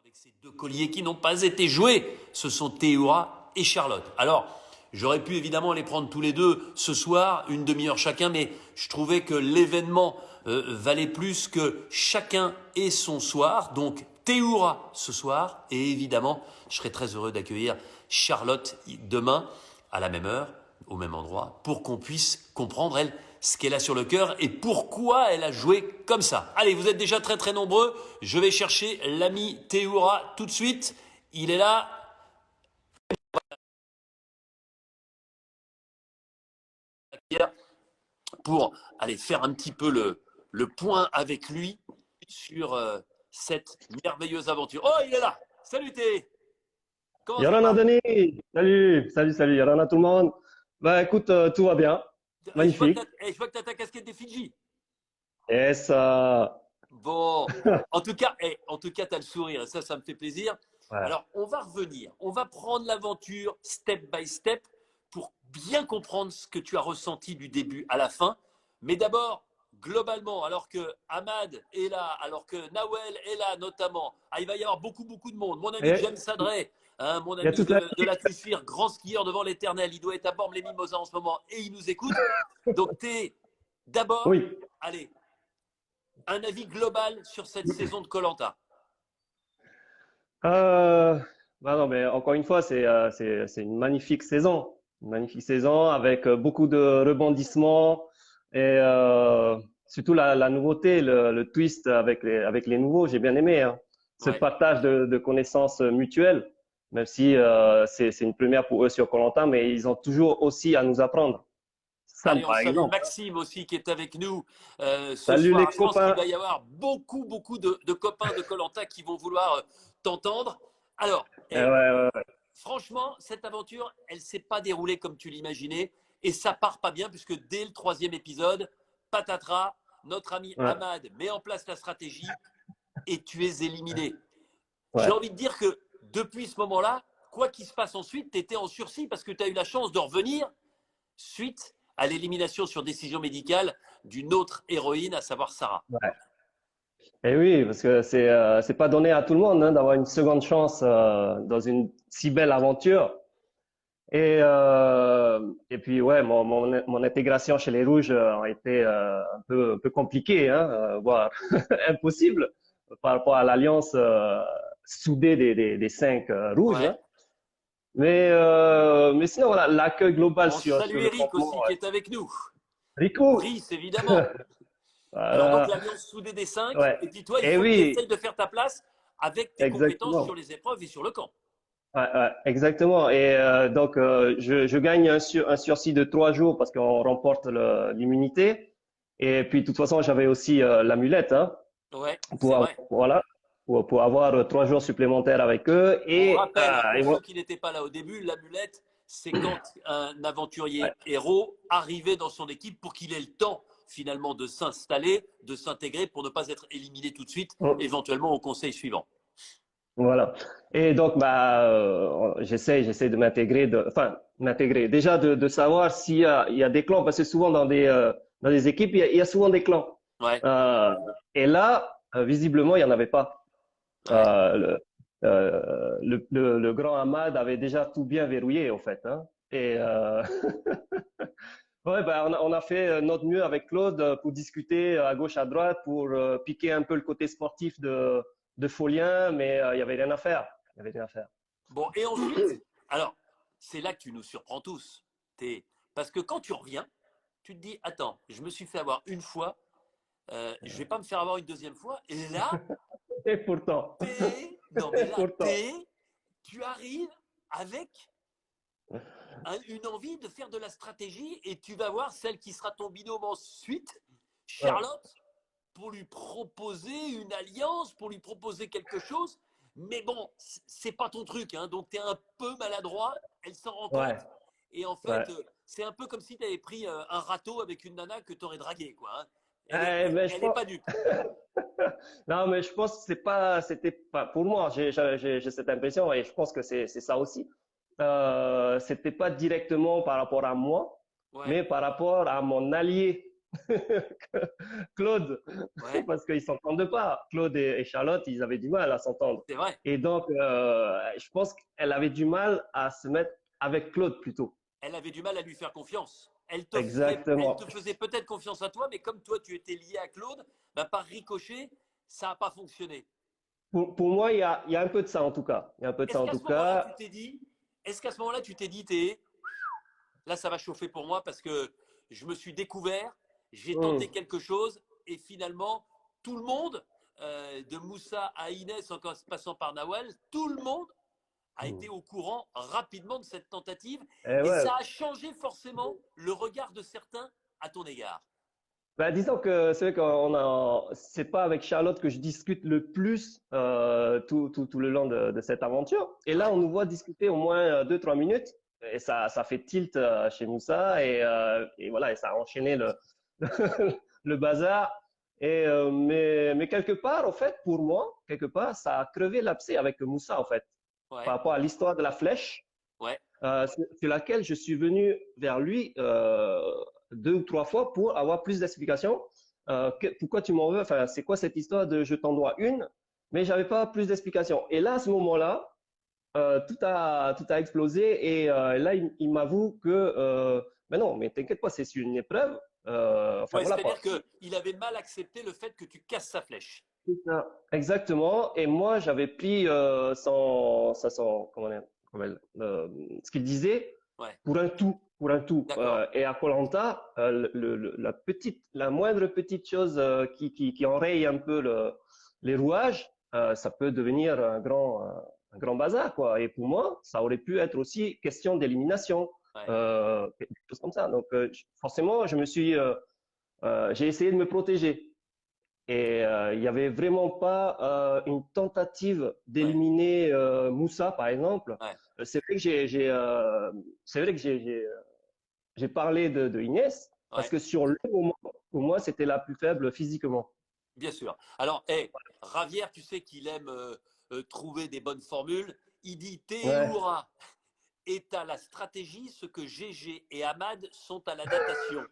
avec ces deux colliers qui n'ont pas été joués. Ce sont Théoura et Charlotte. Alors, j'aurais pu évidemment les prendre tous les deux ce soir, une demi-heure chacun, mais je trouvais que l'événement valait plus que chacun ait son soir. Donc, Théoura ce soir, et évidemment, je serai très heureux d'accueillir Charlotte demain, à la même heure, au même endroit, pour qu'on puisse comprendre, elle, ce qu'elle a sur le cœur et pourquoi elle a joué comme ça. Allez, vous êtes déjà très très nombreux. Je vais chercher l'ami Théoura tout de suite. Il est là. Pour aller faire un petit peu le point avec lui sur cette merveilleuse aventure. Oh, il est là. Salut Thé. Comment ça Yorana va? Denis, salut, Yorana tout le monde. Bah écoute, tout va bien, Je vois que magnifique. je vois que t'as ta casquette des Fidji. Et ça, Bon, en tout cas, tu as le sourire et ça me fait plaisir. ouais. Alors, on va revenir, on va prendre l'aventure step by step pour bien comprendre ce que tu as ressenti du début à la fin. Mais d'abord, globalement, alors que Ahmad est là, alors que Nawel est là notamment, il va y avoir beaucoup de monde. Mon ami James Et Sadré, hein, mon il y a ami toute la de l'atmosphère, grand skieur devant l'éternel, il doit être à Bormes-les-Mimosas en ce moment et il nous écoute. Donc, tu es d'abord, oui. allez, un avis global sur cette saison de koh. Euh, bah non, mais encore une fois, c'est une magnifique saison avec beaucoup de rebondissements et surtout la nouveauté, le twist avec les nouveaux, j'ai bien aimé, hein. Ce Ouais. partage de connaissances mutuelles, même si c'est une première pour eux sur koh, mais ils ont toujours aussi à nous apprendre. Sam, Allez, on par salue exemple. Maxime aussi qui est avec nous ce Salut soir. les Je pense qu'il copains. va y avoir beaucoup de copains de koh qui vont vouloir t'entendre. Alors, franchement, cette aventure, elle ne s'est pas déroulée comme tu l'imaginais et ça part pas bien puisque dès le troisième épisode, patatras, notre ami Ouais, Ahmad met en place la stratégie et tu es éliminé. J'ai ouais. envie de dire que depuis ce moment-là, quoi qu'il se passe ensuite, tu étais en sursis parce que tu as eu la chance de revenir suite à l'élimination sur décision médicale d'une autre héroïne, à savoir Sarah. Ouais. Et oui, parce que c'est pas donné à tout le monde, hein, d'avoir une seconde chance dans une si belle aventure. Et puis ouais, mon intégration chez les Rouges a été un peu compliquée, hein, voire impossible par rapport à l'alliance soudée des cinq Rouges, Ouais. hein. Mais sinon voilà, l'accueil global On salue sur le Eric campement, aussi qui est avec nous. Rico, Brice, évidemment. Alors donc voilà, l'alliance soudée des cinq, ouais. et puis toi, il Et faut que tu essayes oui, de faire ta place avec tes compétences sur exactement. les épreuves et sur le camp. Ouais, exactement. Et donc, je gagne un sursis de 3 jours parce qu'on remporte l'immunité. Et puis, de toute façon, j'avais aussi l'amulette, hein, Ouais, c'est vrai. voilà, pour avoir 3 jours supplémentaires avec eux. On rappelle, hein, pour Et ceux qui n'étaient pas là au début, l'amulette, c'est quand un ouais, aventurier héros arrivait dans son équipe pour qu'il ait le temps finalement de s'installer, de s'intégrer pour ne pas être éliminé tout de suite, éventuellement au conseil suivant. voilà. Et donc, bah, j'essaie de m'intégrer, enfin, m'intégrer. Déjà de savoir il y a des clans, parce que souvent dans des équipes, il y a souvent des clans. Ouais, Euh, et là, visiblement, il n'y en avait pas. ouais. Le grand Ahmad avait déjà tout bien verrouillé, en fait, hein. Et ouais, ben, on a fait notre mieux avec Claude pour discuter à gauche, à droite, pour piquer un peu le côté sportif de Folien, mais il y avait rien à faire. Il y avait rien à faire. Bon, et ensuite, alors, c'est là que tu nous surprends tous. Parce que quand tu reviens, tu te dis, attends, je me suis fait avoir une fois, je vais pas me faire avoir une deuxième fois. Et là, Et pourtant, non mais et là, pourtant. tu arrives avec une envie de faire de la stratégie et tu vas voir celle qui sera ton binôme ensuite, Ouais, Charlotte, pour lui proposer une alliance, pour lui proposer quelque chose. Mais bon, c'est pas ton truc, hein, donc tu es un peu maladroit, elle s'en rend ouais, compte. Et en ouais. fait, c'est un peu comme si tu avais pris un râteau avec une nana que tu aurais draguée, quoi, hein. Elle est, Mais je elle est pense, pas dupe. non, mais je pense que c'était pas, pour moi, j'ai cette impression et je pense que c'est ça aussi. C'était pas directement par rapport à moi, Ouais, mais par rapport à mon allié. Claude, Ouais, parce qu'ils s'entendent pas. Claude et Charlotte, ils avaient du mal à s'entendre. c'est vrai. Et donc, je pense qu'elle avait du mal à se mettre avec Claude plutôt. Elle avait du mal à lui faire confiance. Elle te Exactement. faisait peut-être confiance à toi, mais comme toi, tu étais lié à Claude, bah, par ricochet, ça n'a pas fonctionné. Pour moi, il y a un peu de ça en tout cas. Il y a un peu de ça Est-ce en qu'à tout ce moment-là, cas. tu t'es dit, est-ce qu'à ce moment-là, tu t'es dit, t'es, là, ça va chauffer pour moi parce que je me suis découvert, j'ai tenté Hmm. quelque chose et finalement, tout le monde, de Moussa à Inès, en passant par Nawel, tout le monde a été Hmm. au courant rapidement de cette tentative Et et ouais. ça a changé forcément le regard de certains à ton égard. Bah, disons que c'est vrai c'est pas avec Charlotte que je discute le plus tout le long de cette aventure. Et là, Ouais. on nous voit discuter au moins 2, 3 minutes. Et ça fait tilt chez Moussa. Et voilà, et ça a enchaîné le bazar. Mais quelque part, en fait, pour moi, quelque part, ça a crevé l'abcès avec Moussa, en fait, par Ouais, rapport à l'histoire de la flèche ouais, sur laquelle je suis venu vers lui 2 ou 3 fois pour avoir plus d'explications. Pourquoi tu m'en veux? Enfin, c'est quoi cette histoire de je t'en dois une? Mais j'avais pas plus d'explications. Et là, à ce moment-là, tout a explosé et là, il m'avoue que mais non, mais t'inquiète pas, c'est sur une épreuve. Enfin ouais. voilà C'est-à-dire quoi. qu'il avait mal accepté le fait que tu casses sa flèche. C'est ça. Exactement. Et moi, j'avais pris ce qu'il disait Ouais, pour un tout, pour un tout. d'accord. Et à Koh-Lanta, la moindre petite chose qui enraye un peu les rouages, ça peut devenir un grand bazar, quoi. Et pour moi, ça aurait pu être aussi question d'élimination, Ouais. quelque chose comme ça. Donc, forcément, j'ai essayé de me protéger. Et il n'y avait vraiment pas une tentative Ouais, d'éliminer Moussa, par exemple. ouais, C'est vrai que c'est vrai que j'ai parlé de Inès parce ouais, que sur le moment, pour moi, c'était la plus faible physiquement. bien sûr. Alors, hey, Ravière, tu sais qu'il aime trouver des bonnes formules. Il dit Ouais. Théoura est à la stratégie ce que Gégé et Ahmad sont à la natation.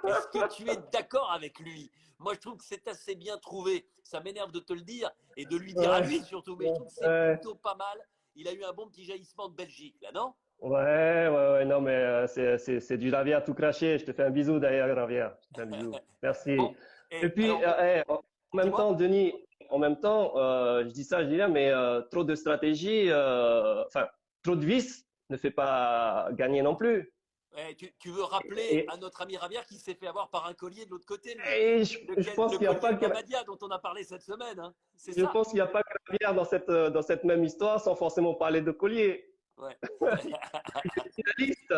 Est-ce que tu es d'accord avec lui? Moi, je trouve que c'est assez bien trouvé. Ça m'énerve de te le dire et de lui dire à Ouais. lui surtout, mais je trouve que c'est Ouais. plutôt pas mal. Il a eu un bon petit jaillissement de Belgique, là, non? Ouais, non, mais c'est du Ravia tout craché. Je te fais un bisou d'ailleurs, Ravia. Je te fais un bisou. Merci. Bon, Et et puis, alors, en même dis-moi. temps, Denis, en même temps, je dis ça, je dis rien, mais trop de stratégie, enfin, trop de vices ne fait pas gagner non plus. Tu veux rappeler Et, à notre ami Ravière qui s'est fait avoir par un collier de l'autre côté, lui. et je pense Le qu'il n'y a collier pas de que, Namadia dont on a parlé cette semaine, hein. C'est je ça? pense qu'il n'y a pas que Ravia dans cette même histoire, sans forcément parler de collier. Ouais. Finaliste,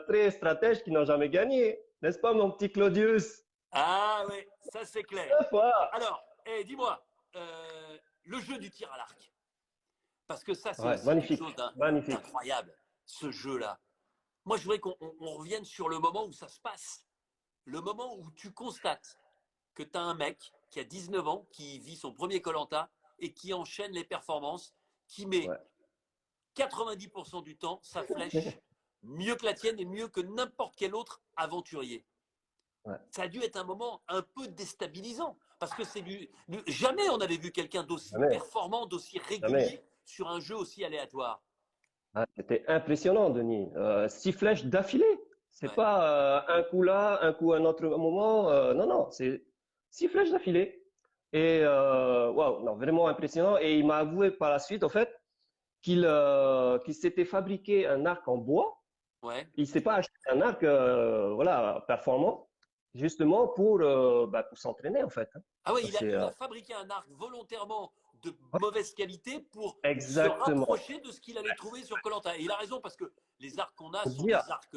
très stratège qui n'ont jamais gagné, n'est-ce pas, mon petit Claudius? Ah oui, ça c'est clair. Deux fois. Alors, dis-moi, le jeu du tir à l'arc, parce que ça c'est Ouais, aussi quelque chose magnifique, magnifique. d'incroyable, ce jeu-là. Moi je voudrais qu'on revienne sur le moment où ça se passe, le moment où tu constates que tu as un mec qui a 19 ans, qui vit son premier koh et qui enchaîne les performances, qui met Ouais. 90% du temps sa flèche mieux que la tienne et mieux que n'importe quel autre aventurier. Ouais. Ça a dû être un moment un peu déstabilisant parce que jamais on avait vu quelqu'un d'aussi Jamais, performant, d'aussi régulier jamais. sur un jeu aussi aléatoire. Ah, c'était impressionnant, Denis. 6 flèches d'affilée. C'est Ouais. pas un coup là, un coup à un autre moment. Non, non, c'est 6 flèches d'affilée. Et waouh, non, vraiment impressionnant. Et il m'a avoué par la suite, en fait, qu'il s'était fabriqué un arc en bois. Ouais. Il s'est pas acheté un arc, voilà, performant, justement pour s'entraîner, en fait, hein. Ah ouais, C'est il a fabriqué un arc volontairement de ouais, mauvaise qualité pour se exactement. rapprocher de ce qu'il allait trouver sur koh. Et il a raison parce que les arcs qu'on a Faut sont dire. des arcs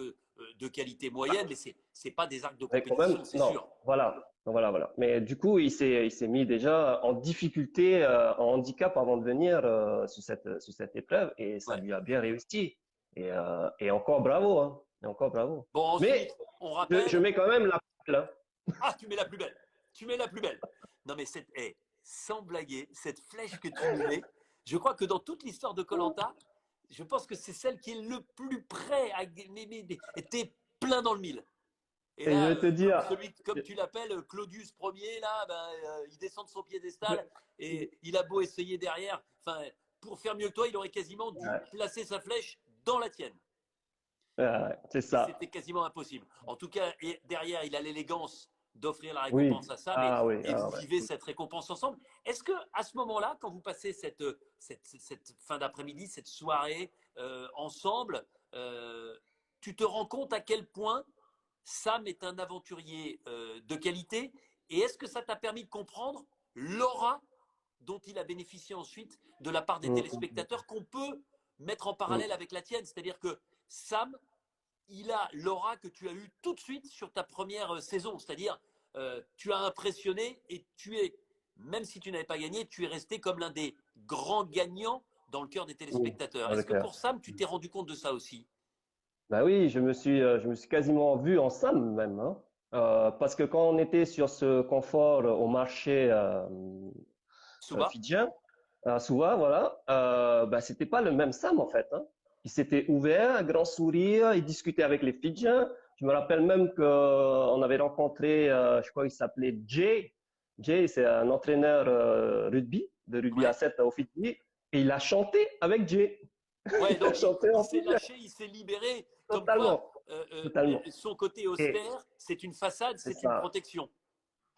de qualité moyenne, mais c'est pas des arcs de Mais quand même, compétition, c'est non, sûr. voilà, voilà. Mais du coup, il s'est mis déjà en difficulté, en handicap avant de venir sur cette épreuve, et ça Ouais. lui a bien réussi. Et encore bravo, hein, et encore bravo. Bon, Mais ensuite, on je rappelle. mets quand même la là. Ah, tu mets la plus belle. Tu mets la plus belle. Non, mais sans blaguer, cette flèche que tu nous mets, je crois que dans toute l'histoire de Colanta, je pense que c'est celle qui est le plus près à. Mais t'es plein dans le mille. Et Et je là, vais te dire, comme tu l'appelles, Claudius Ier, là, ben, il descend de son piédestal et il a beau essayer derrière. Enfin, pour faire mieux que toi, il aurait quasiment dû ouais, placer sa flèche dans la tienne. c'est Et c'était ça. quasiment impossible. En tout cas, et derrière, il a l'élégance d'offrir la Oui, récompense à Sam ah oui, et ah vous ouais. vivez cette récompense ensemble. Est-ce que à ce moment-là, quand vous passez cette fin d'après-midi, cette soirée ensemble, euh, tu te rends compte à quel point Sam est un aventurier de qualité et est-ce que ça t'a permis de comprendre l'aura dont il a bénéficié ensuite de la part des Mm, téléspectateurs qu'on peut mettre en mm, parallèle avec la tienne? C'est-à-dire que Sam, il a l'aura que tu as eue tout de suite sur ta première saison. C'est-à-dire, tu as impressionné et tu es, même si tu n'avais pas gagné, tu es resté comme l'un des grands gagnants dans le cœur des téléspectateurs. dans le Est-ce que cœur. pour Sam, tu t'es rendu compte de ça aussi? Bah oui, je me suis quasiment vu en Sam même, hein. Parce que quand on était sur ce confort au marché Souba? fidjien, à Suva, voilà, bah c'était pas le même Sam en fait, hein. Il s'était ouvert, un grand sourire, il discutait avec les Fidjiens. Je me rappelle même que on avait rencontré, je crois qu'il s'appelait Jay. Jay, c'est un entraîneur de rugby à Ouais. 7 au Fidji, et il a chanté avec Jay. Ouais, Il a donc chanté il en s'est Fidjien, lâché, il s'est libéré, comme quoi totalement, totalement. son côté Et austère, c'est une façade, c'est c'est une ça. protection.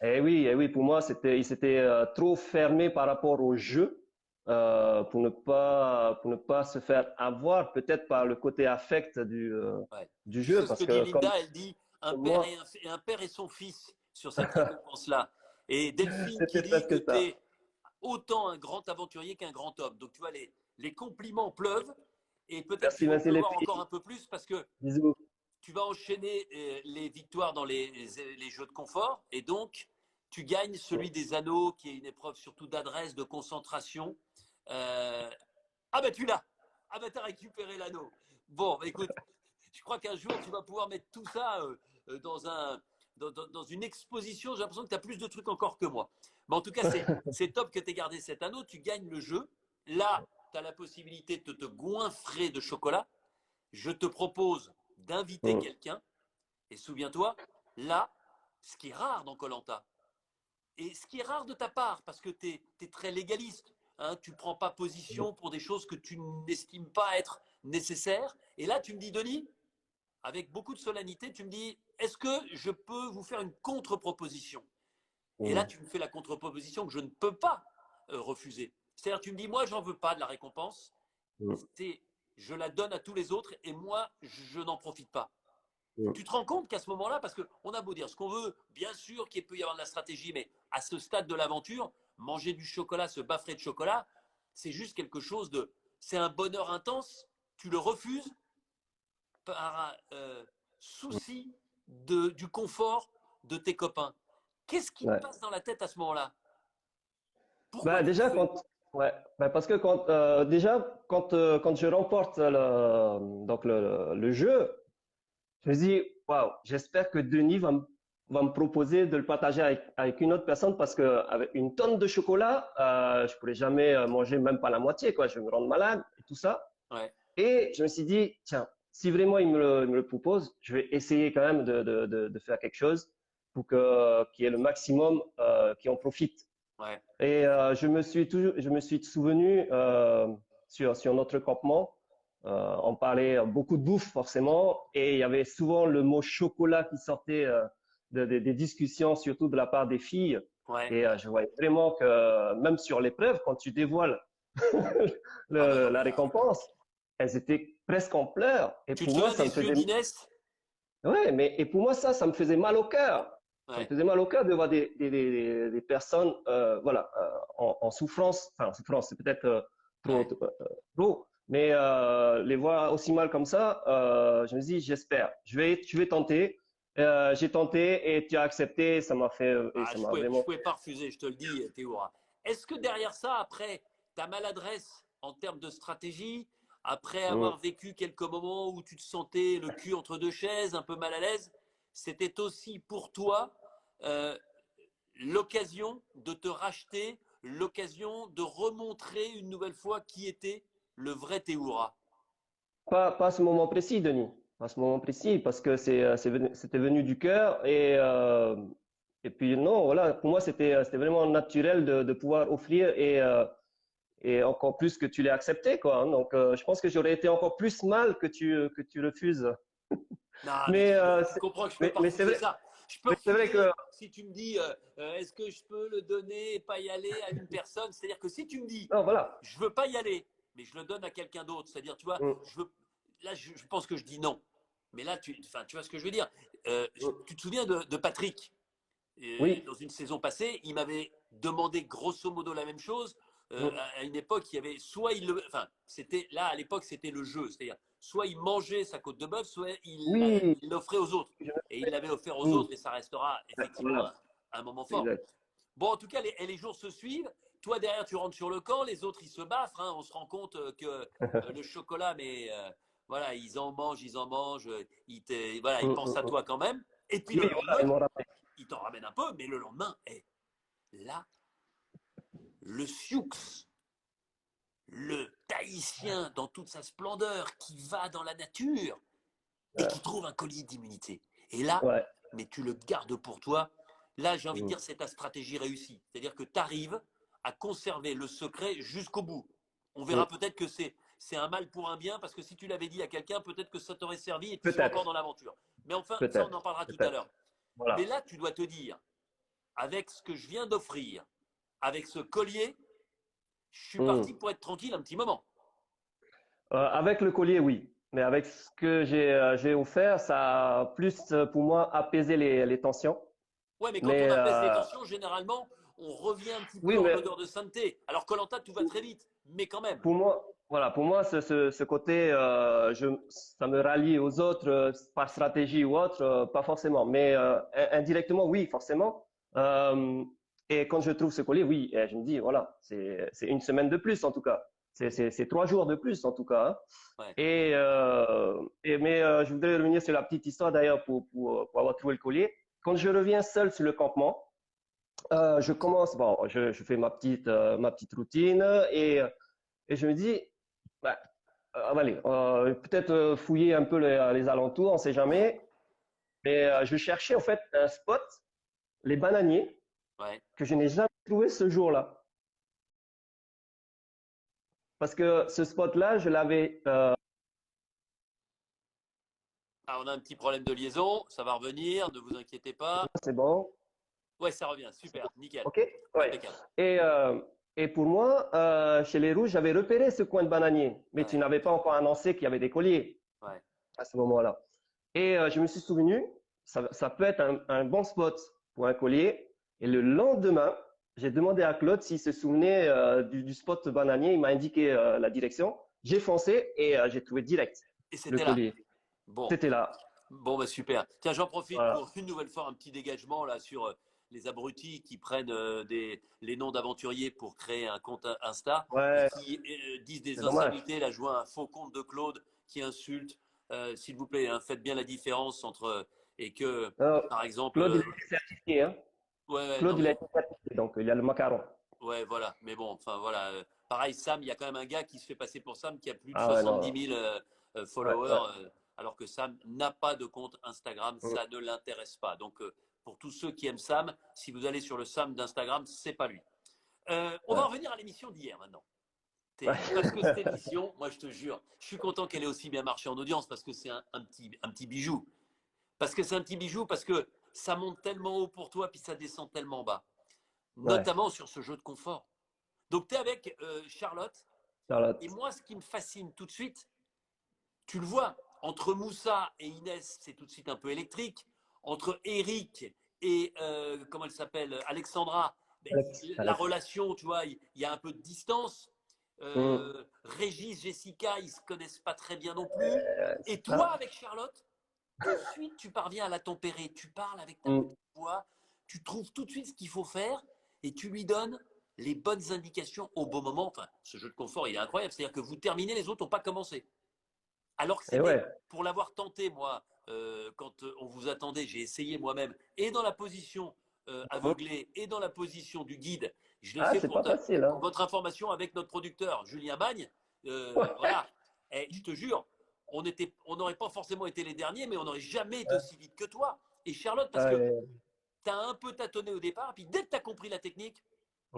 Et oui, pour moi, il s'était trop fermé par rapport au jeu pour ne pas se faire avoir peut-être par le côté affect Ouais. du Tu jeu, sais ce que parce dit que Linda? Elle dit comme moi, un père et son fils sur cette récompense-là. Et Delphine qui c'était dit que presque tu ça. es autant un grand aventurier qu'un grand homme. Donc tu vois, les compliments pleuvent et peut-être qu'ils Merci, vont merci les pleuvoir encore filles. un peu plus parce que Bisous. tu vas enchaîner les victoires dans les jeux de confort et donc tu gagnes celui des anneaux qui est une épreuve surtout d'adresse, de concentration. Euh, ah ben tu l'as. Ah ben tu as récupéré l'anneau. Bon, bah, écoute, je crois qu'un jour tu vas pouvoir mettre tout ça dans dans une exposition. J'ai l'impression que tu as plus de trucs encore que moi. Mais en tout cas, c'est top que tu aies gardé cet anneau. Tu gagnes le jeu. Là, tu as la possibilité de te goinfrer de chocolat. Je te propose d'inviter Mm. quelqu'un. Et souviens-toi, là, ce qui est rare dans Colanta, et ce qui est rare de ta part, parce que tu es très légaliste, hein, tu ne prends pas position pour des choses que tu n'estimes pas être nécessaires. Et là, tu me dis, Denis, avec beaucoup de solennité, tu me dis, est-ce que je peux vous faire une contre-proposition? Et là, Mm. tu me fais la contre-proposition que je ne peux pas refuser. C'est-à-dire, tu me dis, moi, j'en veux pas de la récompense, Mm. je la donne à tous les autres et moi, je n'en profite pas. Mm. Tu te rends compte qu'à ce moment-là, parce qu'on a beau dire ce qu'on veut, bien sûr qu'il peut y avoir de la stratégie, mais à ce stade de l'aventure, manger du chocolat, se baffrer de chocolat, c'est juste quelque chose de. C'est un bonheur intense, tu le refuses par souci du confort de tes copains. Qu'est-ce qui te Ouais. passe dans la tête à ce moment-là? Pourquoi Bah tu le déjà fais? ouais, bah parce que quand je remporte le jeu, je me dis, waouh, j'espère que Denis va me proposer de le partager avec une autre personne parce que avec une tonne de chocolat, je pourrais jamais manger même pas la moitié, quoi. Je vais me rendre malade et tout ça. Ouais, Et je me suis dit, tiens, si vraiment il me le propose, je vais essayer quand même de faire quelque chose pour qu'il y ait le maximum qui en profite. ouais, Et je me suis souvenu sur notre campement, on parlait beaucoup de bouffe forcément, et il y avait souvent le mot chocolat qui sortait des discussions, surtout de la part des filles. ouais. Et je voyais vraiment que même sur l'épreuve, quand tu dévoiles Ah bah non, mais la là. récompense, elles étaient presque en pleurs. Et Tu te pour moi, souviens ça me des yeux faisait, d'Inès? ouais, mais et pour moi ça me faisait mal au cœur. Ça me Ouais, faisait mal au cœur de voir des personnes, voilà, en souffrance. Enfin, en souffrance, c'est peut-être ouais. trop, mais les voir aussi mal comme ça, je me dis, j'espère, je vais tenter. J'ai tenté et tu as accepté. Ça m'a fait et Ah, ça m'a je vraiment pouvais fait. pas refuser, je te le dis, Théoura. Est-ce que derrière ça, après ta maladresse en termes de stratégie, après Mm. avoir vécu quelques moments où tu te sentais le cul entre deux chaises, un peu mal à l'aise, c'était aussi pour toi euh, l'occasion de te racheter, l'occasion de remontrer une nouvelle fois qui était le vrai Théoura? Pas à ce moment précis, Denis. à ce moment précis parce que c'était venu du cœur et puis non, voilà, pour moi c'était vraiment naturel de pouvoir offrir et encore plus que tu l'aies accepté quoi. Hein. Donc je pense que j'aurais été encore plus mal que tu refuses. Non, mais Mais tu comprends que je peux pas mais c'est refuser vrai ça. Je peux mais c'est vrai que refuser si tu me dis est-ce que je peux le donner et pas y aller à une personne. C'est-à-dire que si tu me dis non voilà. je veux pas y aller, mais je le donne à quelqu'un d'autre. C'est-à-dire, tu vois, Mm, là, je pense que je dis non. Mais là, enfin, tu vois ce que je veux dire. mm. Tu te souviens de Patrick Oui. dans une saison passée, il m'avait demandé grosso modo la même chose. Mm. À une époque, il y avait soit enfin, c'était là à l'époque, c'était le jeu, c'est-à-dire soit il mangeait sa côte de bœuf, soit Oui. il l'offrait aux autres. Et il l'avait offert aux Mm. autre, et ça restera effectivement Voilà. un moment C'est fort. exact. Bon, en tout cas, les jours se suivent. Toi, derrière, tu rentres sur le camp, les autres, ils se baffrent. Hein. On se rend compte que le chocolat, mais voilà, ils en mangent. Voilà, Mm, ils mm, pensent à mm. toi quand même. Et puis le Oui, voilà, lendemain, ils m'ont rappelé. ils t'en ramènent un peu, mais le lendemain, là, le sioux, le Tahitien dans toute sa splendeur, qui va dans la nature et qui trouve un collier d'immunité. Et là, Ouais. mais tu le gardes pour toi. Là, j'ai envie de Mm. dire, c'est ta stratégie réussie. C'est-à-dire que tu arrives à conserver le secret jusqu'au bout. On verra Mm. peut-être que c'est un mal pour un bien, parce que si tu l'avais dit à quelqu'un, peut-être que ça t'aurait servi et tu serais encore Peut-être, dans l'aventure. Mais enfin, ça, on en peut-être, parlera tout à peut-être. l'heure. Mais Voilà. là, tu dois te dire, avec ce que je viens d'offrir, avec ce collier, je suis parti Mm. pour être tranquille un petit moment. Avec le collier, oui. Mais avec ce que j'ai offert, ça a plus pour moi apaisé les tensions. Ouais, mais quand on Mais apaise les tensions, généralement, on revient un petit peu oui, en mais odeur de sainteté. Alors koh tout va très vite, mais quand même. pour moi, voilà, pour moi, ce côté, ça me rallie aux autres par stratégie ou autre, pas forcément. Mais indirectement, oui, forcément. Euh, et quand je trouve ce collier, oui, je me dis, voilà, c'est une semaine de plus en tout cas. C'est 3 jours de plus en tout cas. Hein. Ouais. Mais je voudrais revenir sur la petite histoire d'ailleurs pour avoir trouvé le collier. Quand je reviens seul sur le campement, je commence, bon, je fais ma petite routine et je me dis, bah, allez, peut-être fouiller un peu les alentours, on sait jamais. Mais je cherchais en fait un spot, les bananiers, Ouais. que je n'ai jamais trouvé ce jour-là. Parce que ce spot-là, je l'avais, Ah, on a un petit problème de liaison, ça va revenir, ne vous inquiétez pas. c'est bon, Ouais, ça revient, super, nickel, ok? Ouais. impeccable. Et, euh, et pour moi, chez les Rouges, j'avais repéré ce coin de bananier, mais tu Ouais, n'avais pas encore annoncé qu'il y avait des colliers ouais. à ce moment-là. Et je me suis souvenu, ça peut être un bon spot pour un collier. Et le lendemain, j'ai demandé à Claude s'il se souvenait du spot bananier. Il m'a indiqué la direction. J'ai foncé et j'ai trouvé direct Et le c'était là. collier. Bon, C'était là. bon, bah super. Tiens, j'en profite Voilà. pour une nouvelle fois un petit dégagement là sur les abrutis qui prennent les noms d'aventuriers pour créer un compte Insta et Ouais, qui disent c'est des dommage. insanités. Là, je vois un faux compte de Claude qui insulte. S'il vous plaît, hein, faites bien la différence entre et que, Non, par exemple, Claude, il a été certifié. Hein. ouais, ouais, non Claude, il a mais été certifié, donc il a le macaron. ouais, voilà. Mais bon, enfin voilà. Pareil, Sam, il y a quand même un gars qui se fait passer pour Sam qui a plus de Ah ouais, 70 non. 000 Ouais, ouais. followers, alors que Sam n'a pas de compte Instagram, Mm, ça ne l'intéresse pas. Donc, pour tous ceux qui aiment Sam, si vous allez sur le Sam d'Instagram, c'est pas lui. On va ouais. revenir à l'émission d'hier maintenant. Ouais. Parce que cette émission, moi je te jure, je suis content qu'elle ait aussi bien marché en audience parce que c'est un petit bijou. Parce que c'est un petit bijou, parce que ça monte tellement haut pour toi, puis ça descend tellement bas. Ouais. Notamment sur ce jeu de confort. Donc, tu es avec Charlotte. Et Charlotte. moi, ce qui me fascine tout de suite, tu le vois, entre Moussa et Inès, c'est tout de suite un peu électrique. Entre Eric et, comment elle s'appelle, Alexandra, ben, Alex. la Alex. relation, tu vois, il y a un peu de distance. Mm. Régis, Jessica, ils se connaissent pas très bien non plus. Et C'est toi, ça. avec Charlotte, tout de suite, tu parviens à la tempérer. Tu parles avec ta Mm. petite voix, tu trouves tout de suite ce qu'il faut faire et tu lui donnes les bonnes indications au bon moment. Enfin, ce jeu de confort, il est incroyable. C'est-à-dire que vous terminez, les autres n'ont pas commencé. Alors que Et c'était, ouais. pour l'avoir tenté, moi, quand on vous attendait, j'ai essayé moi-même, et dans la position Mm. aveuglée, et dans la position du guide. Je l'ai Ah, fait c'est pas facile, pour hein. votre information avec notre producteur, Julien Bagne. Voilà. Et je te jure, on n'aurait pas forcément été les derniers, mais on n'aurait jamais été aussi vite que toi. Et Charlotte, parce que Ouais. tu as un peu tâtonné au départ, puis dès que tu as compris la technique,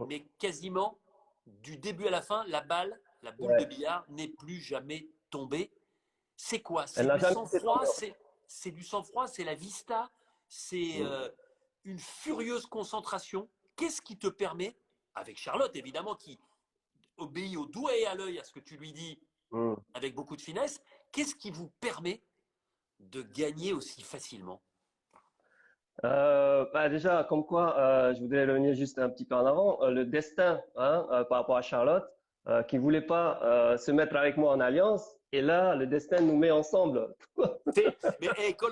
mais quasiment du début à la fin, la balle, la boule de Ouais. billard n'est plus jamais tombée. C'est quoi? Elle C'est n'a du jamais été sang-froid, tombée. c'est du sang-froid, c'est la vista, c'est une furieuse concentration. Qu'est-ce qui te permet, avec Charlotte évidemment, qui obéit au doigt et à l'œil à ce que tu lui dis Mm. avec beaucoup de finesse, qu'est-ce qui vous permet de gagner aussi facilement? Bah déjà, comme quoi, je voudrais revenir juste un petit peu en avant. Le destin, hein, par rapport à Charlotte, qui voulait pas se mettre avec moi en alliance, et là, le destin nous met ensemble. Mais hey, koh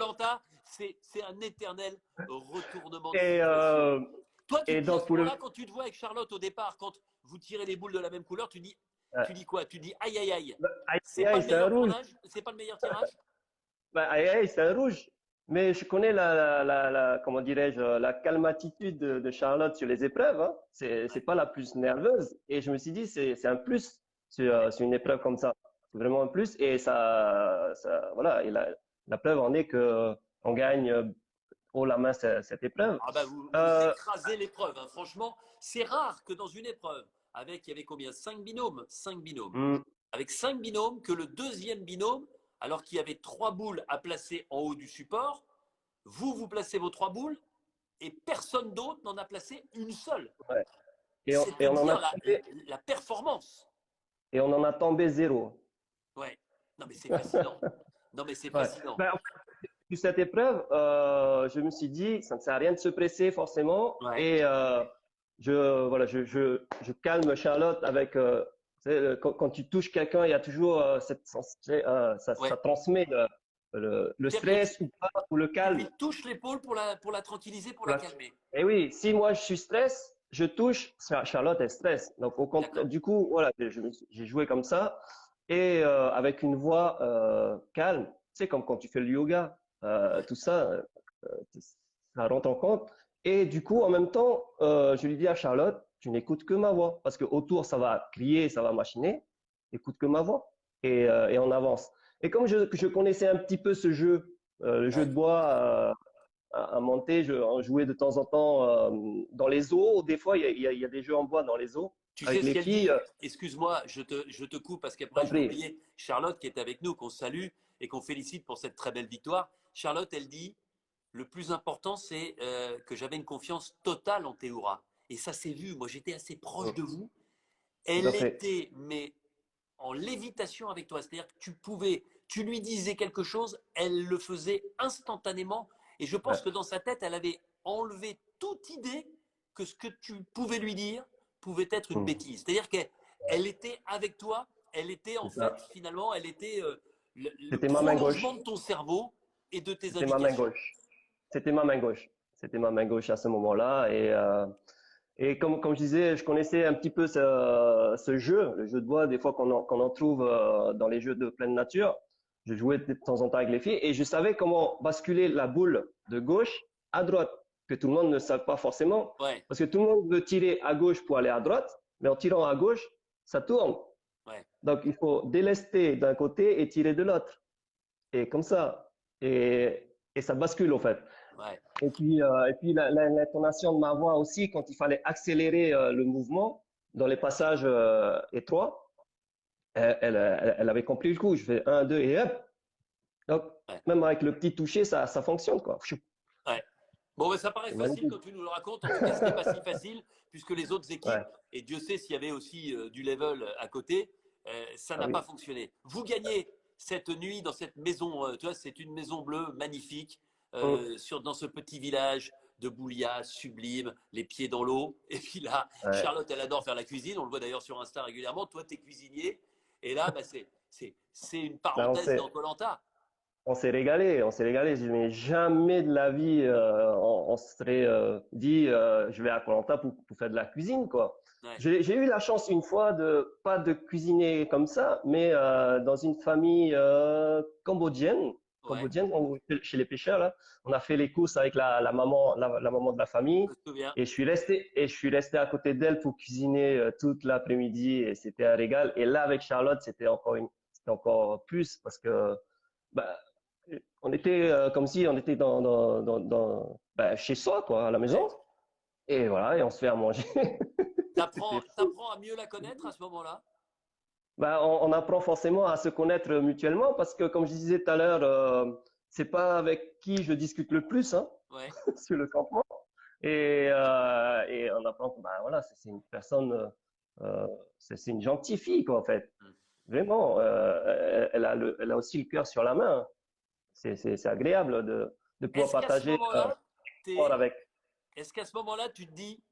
c'est un éternel retournement de Et, situation. Toi, tu te et dis à donc ce pour le, moment-là, quand tu te vois avec Charlotte au départ, quand vous tirez les boules de la même couleur, tu ouais. dis quoi? Tu dis aïe aïe aïe. Aïe, C'est pas aïe, le c'est un meilleur rouge. tournage, c'est pas le meilleur tirage. Bah, aïe, aïe, c'est un rouge. Mais je connais comment dirais-je, la calme attitude de Charlotte sur les épreuves. Hein. C'est Ouais, pas la plus nerveuse. Et je me suis dit, c'est un plus ouais. sur une épreuve comme ça. C'est vraiment un plus. Et voilà. Et la preuve en est que on gagne haut la main cette épreuve. Ah bah vous Euh, écrasez l'épreuve, hein. Franchement, c'est rare que dans une épreuve, il y avait combien? 5 binômes? 5 binômes. hmm, Avec 5 binômes, que le deuxième binôme, alors qu'il y avait 3 boules à placer en haut du support, vous placez vos 3 boules et personne d'autre n'en a placé une seule. ouais. C'est te Et on en a dire tombé, la performance. et on en a tombé zéro. Ouais. Non mais c'est fascinant. Non mais c'est Ouais. fascinant. Ben, sur cette épreuve, je me suis dit, ça ne sert à rien de se presser forcément. Ouais. Et voilà, je calme Charlotte avec, tu sais, quand tu touches quelqu'un, il y a toujours ça Ouais. transmet le C'est-à-dire que stress ou pas, ou le tu calme. lui touches l'épaule pour la tranquilliser, pour la Voilà. calmer. Et oui, si moi je suis stress, je touche, Charlotte elle stresse. Donc au contraire, D'accord. du coup, voilà, j'ai joué comme ça et avec une voix calme. C'est comme quand tu fais le yoga, Ouais. tout ça, ça rentre en compte. Et du coup, en même temps, je lui dis à Charlotte, tu n'écoutes que ma voix parce que autour ça va crier, ça va machiner. Écoute que ma voix et on avance. Et comme je connaissais un petit peu ce jeu, le jeu Ouais. de bois. À monter. On jouait de temps en temps dans les eaux. Des fois, il y a des jeux en bois dans les eaux Tu sais avec ce les qu'elle filles. dit? Excuse-moi, je te coupe parce qu'après T'en je vais prie. oublier Charlotte qui est avec nous, qu'on salue et qu'on félicite pour cette très belle victoire. Charlotte, elle dit, le plus important, c'est que j'avais une confiance totale en Théoura. Et ça s'est vu. Moi, j'étais assez proche de vous. Tout à Elle fait. était, mais en lévitation avec toi. C'est-à-dire que tu lui disais quelque chose, elle le faisait instantanément. Et je pense Ouais. que dans sa tête, elle avait enlevé toute idée que ce que tu pouvais lui dire pouvait être une Mm. bêtise. C'est-à-dire qu'elle était avec toi, elle était en C'est fait, ça. finalement, elle était le C'était ma main prolongement gauche. de ton cerveau et de tes C'était ma main indications. gauche. C'était ma main gauche. C'était ma main gauche à ce moment-là. Et comme je disais, je connaissais un petit peu ce jeu, le jeu de bois, des fois qu'on en trouve dans les jeux de pleine nature. Je jouais de temps en temps avec les filles et je savais comment basculer la boule de gauche à droite, que tout le monde ne savait pas forcément. Ouais, Parce que tout le monde veut tirer à gauche pour aller à droite, mais en tirant à gauche, ça tourne. ouais, Donc il faut délester d'un côté et tirer de l'autre. Et comme ça. Et ça bascule en fait. ouais. Et puis l'intonation de ma voix aussi, quand il fallait accélérer le mouvement dans les passages étroits, elle avait compris le coup. Je fais un, deux et hop. Donc, Ouais. même avec le petit toucher, ça fonctionne quoi. Ouais. Bon, ben, ça paraît C'est facile magnifique. quand tu nous le racontes. En tout cas, ce n'est pas si facile, puisque les autres équipes, Ouais. et Dieu sait s'il y avait aussi du level à côté, ça Ah n'a pas oui. fonctionné. Vous gagnez cette nuit dans cette maison, tu vois, c'est une maison bleue magnifique, Hum, dans ce petit village de Boulia, sublime, les pieds dans l'eau. Et puis là, ouais. Charlotte, elle adore faire la cuisine. On le voit d'ailleurs sur Insta régulièrement. Toi, tu es cuisinier. Et là, bah, c'est une Ben, parenthèse dans Koh-Lanta. on s'est régalé, on s'est régalé. Mais jamais de la vie, on se serait dit, je vais à Koh Lanta pour faire de la cuisine, quoi. Ouais, J'ai eu la chance une fois de pas de cuisiner comme ça, mais dans une famille cambodgienne, ouais, chez les pêcheurs là, on a fait les courses avec la maman de la famille, je me souviens. et je suis resté à côté d'elle pour cuisiner toute l'après-midi et c'était un régal. Et là avec Charlotte, c'était encore plus parce que bah, on était comme si on était bah, chez soi, quoi, à la maison. Ouais. Et voilà, et on se fait à manger. C'était fou. T'apprends à mieux la connaître à ce moment-là? Bah, on apprend forcément à se connaître mutuellement parce que, comme je disais tout à l'heure, c'est pas avec qui je discute le plus, hein, Ouais. sur le campement. Et on apprend que, bah, voilà, c'est une personne, euh, c'est une gentille fille, quoi, en fait. Hmm. Vraiment, elle a aussi le cœur sur la main. C'est agréable de pouvoir Est-ce qu'à ce partager moment-là, sport t'es, avec. est-ce qu'à ce moment-là, tu te dis,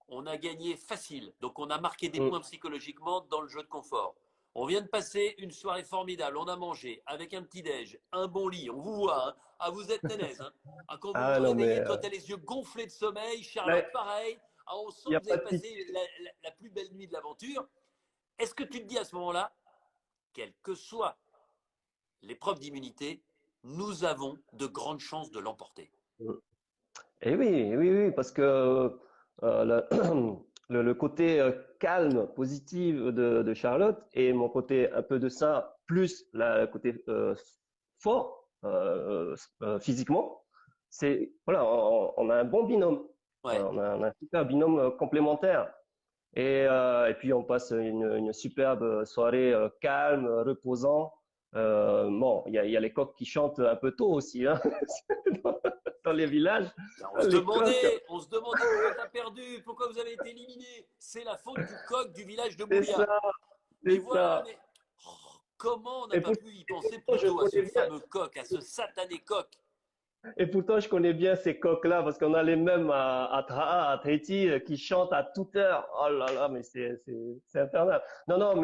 on a gagné facile, donc on a marqué des Mm. points psychologiquement dans le jeu de confort. On vient de passer une soirée formidable, on a mangé avec un petit-déj, un bon lit, on vous voit, hein. Ah, vous êtes ténèze, hein. Ah, quand vous vous Ah non, mais réveillez, toi, tu as les yeux gonflés de sommeil, là, Charlotte, pareil. Ah, on sent il n'y a que vous pas avez de pitié. passé la plus belle nuit de l'aventure. Est-ce que tu te dis à ce moment-là, quelle que soit l'épreuve d'immunité, nous avons de grandes chances de l'emporter? Et oui, oui, oui, parce que le, le côté calme, positif de Charlotte et mon côté un peu de ça, plus le côté fort physiquement, c'est voilà, on a un bon binôme. Ouais. On a un super binôme complémentaire. Et puis on passe une superbe soirée calme, reposant. Bon, il y a les coqs qui chantent un peu tôt aussi, hein, dans les villages. Ben, Les coqs, on se demandait pourquoi tu as perdu, pourquoi vous avez été éliminé. C'est la faute du coq du village de c'est ça, Moulia. Mais c'est voilà, ça. mais oh, comment on n'a Et, pas pour- pu y et penser pourtant, plus je tôt à ce connais bien, fameux coq, à ce satané coq? et pourtant, je connais bien ces coqs-là parce qu'on a les mêmes à Traha, à Tahiti, qui chantent à toute heure. Oh là là, mais c'est infernal. Non, non,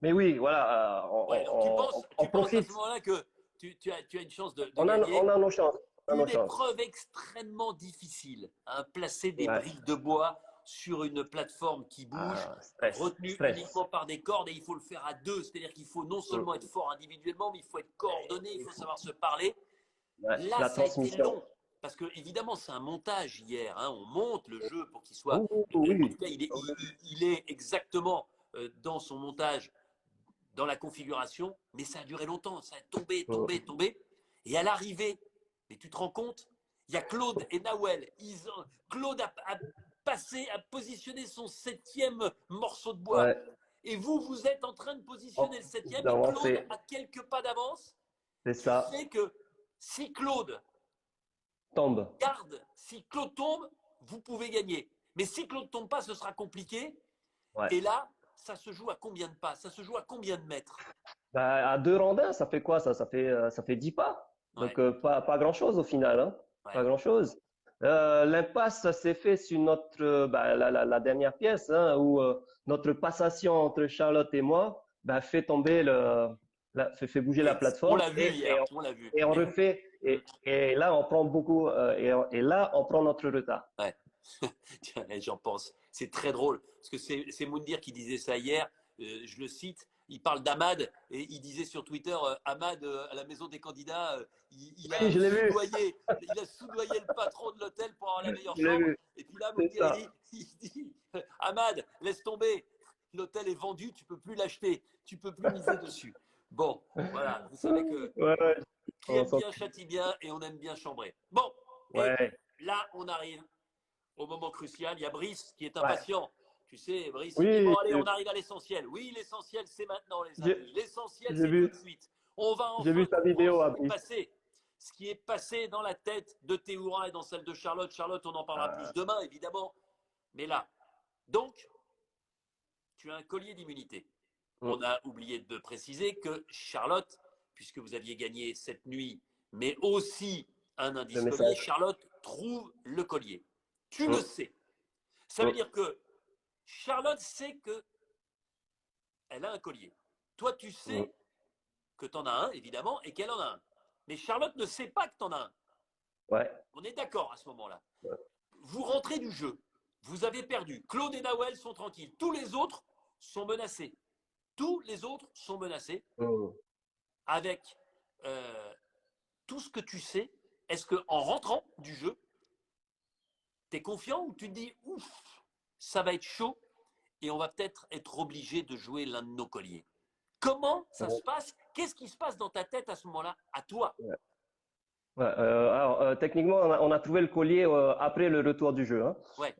mais oui, voilà, Ouais, donc on tu penses à ce profite. moment-là que tu as une chance de gagner On a nos chances. On a nos une chances. épreuve extrêmement difficile, hein, placer des Ouais. briques de bois sur une plateforme qui bouge, Ah, stress, retenue stress. uniquement par des cordes, et il faut le faire à deux, c'est-à-dire qu'il faut non seulement être Mm. fort individuellement, mais il faut être coordonné, il Il faut faut, savoir se parler. ouais, Là, la ça a été transmission. long, parce que évidemment, c'est un montage hier, hein, on monte le jeu pour qu'il soit, Oh, en tout oui. cas, Oui. il est exactement dans son montage, dans la configuration, mais ça a duré longtemps, ça a tombé, tombé, Mm. tombé. Et à l'arrivée, mais tu te rends compte, il y a Claude et Nawel. Claude a passé, a positionné son septième morceau de bois. Ouais. Et vous, vous êtes en train de positionner le Oh, septième et Claude d'avancer. a quelques pas d'avance, C'est qui ça. fait que si Claude Tombe. garde, si Claude tombe, vous pouvez gagner. Mais si Claude tombe pas, ce sera compliqué. Ouais. Et là, ça se joue à combien de pas? Ça se joue à combien de mètres? Bah, à deux randins, ça fait quoi, ça? Ça fait 10 pas. Ouais, Donc, pas grand-chose au final, hein. Pas ouais. grand-chose. L'impasse, ça s'est fait sur notre, bah, la dernière pièce, hein, où notre passation entre Charlotte et moi, bah, fait tomber fait bouger la On plateforme l'a vu hier, on l'a vu. et on refait. Et là, on prend beaucoup, et là, on prend notre retard. Ouais. Tiens, j'en pense. C'est très drôle. Parce que c'est Moundir qui disait ça hier. Je le cite. Il parle d'Ahmad et il disait sur Twitter Ahmad, à la maison des candidats, Oui, je l'ai vu. il a soudoyé le patron de l'hôtel pour avoir la meilleure Je l'ai chambre. vu. Et puis là, C'est Moundir, ça. il dit Ahmad, laisse tomber. L'hôtel est vendu, tu peux plus l'acheter. Tu peux plus miser dessus. Bon, voilà. Vous savez que Ouais, ouais. qui On aime s'en- bien châtie bien et on aime bien chambrer. Bon, et Ouais. là, on arrive au moment crucial. Il y a Brice qui est Ouais. impatient. Tu sais, Brice, il dit, Oui, bon, allez, on arrive à l'essentiel. Oui, l'essentiel, c'est maintenant, les amis. j'ai L'essentiel, j'ai c'est tout vu, de suite. On va j'ai enfin vu sa comprendre vidéo ce à qui est Brice. passé. Ce qui est passé dans la tête de Théourin et dans celle de Charlotte. Charlotte, on en parlera plus Ah, demain, évidemment. Mais là, donc, tu as un collier d'immunité. On mm, a oublié de préciser que Charlotte, puisque vous aviez gagné cette nuit, mais aussi un le indice collier, message. Charlotte trouve le collier. Tu le Mm, sais. Ça veut mm, dire que Charlotte sait qu'elle a un collier. Toi, tu mm. sais que tu en as un, évidemment, et qu'elle en a un. Mais Charlotte ne sait pas que tu en as un. Ouais. On est d'accord à ce moment-là. Vous rentrez du jeu. Vous avez perdu. Claude et Nawel sont tranquilles. Tous les autres sont menacés. Tous les autres sont menacés Mm. avec euh, tout ce que tu sais. Est-ce qu'en rentrant du jeu, tu es confiant ou tu te dis, ouf, ça va être chaud et on va peut-être être obligé de jouer l'un de nos colliers? Comment ça se passe? Qu'est-ce qui se passe dans ta tête à ce moment-là, à toi? Ouais, alors, techniquement, on a trouvé le collier après le retour du jeu, hein. Ouais,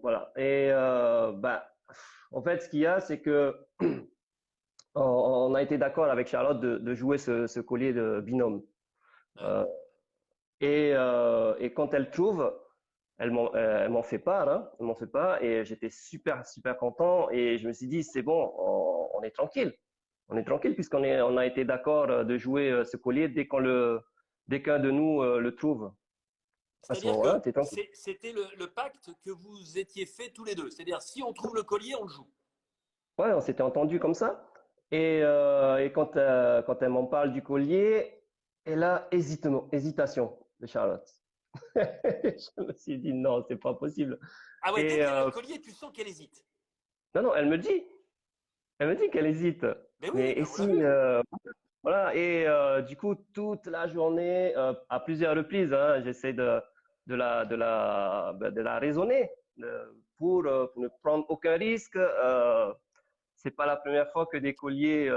Voilà. Et en fait, ce qu'il y a, c'est que on a été d'accord avec Charlotte de jouer ce collier de binôme. ouais. Euh, et quand elle trouve, elle m'en fait part, hein, elle m'en fait part, et j'étais super content. Et je me suis dit, c'est bon, on est tranquille. On est tranquille on a été d'accord de jouer ce collier dès qu'un de nous le trouve. À ce C'est-à-dire moment-là, que t'es tranquille. c'était le pacte que vous étiez fait tous les deux. C'est-à-dire, si on trouve le collier, on le joue. Ouais, on s'était entendu comme ça. Et quand elle m'en parle du collier, elle a hésitation de Charlotte. Je me suis dit non, c'est pas possible. Ah ouais, dès Et qu'elle a le collier, tu sens qu'elle hésite. non, non, elle me dit qu'elle hésite. Mais Mais oui, et ben on l'a si, vu. voilà. Et du coup, toute la journée, à plusieurs reprises, hein, j'essaie de la raisonner pour ne prendre aucun risque. C'est pas la première fois que des colliers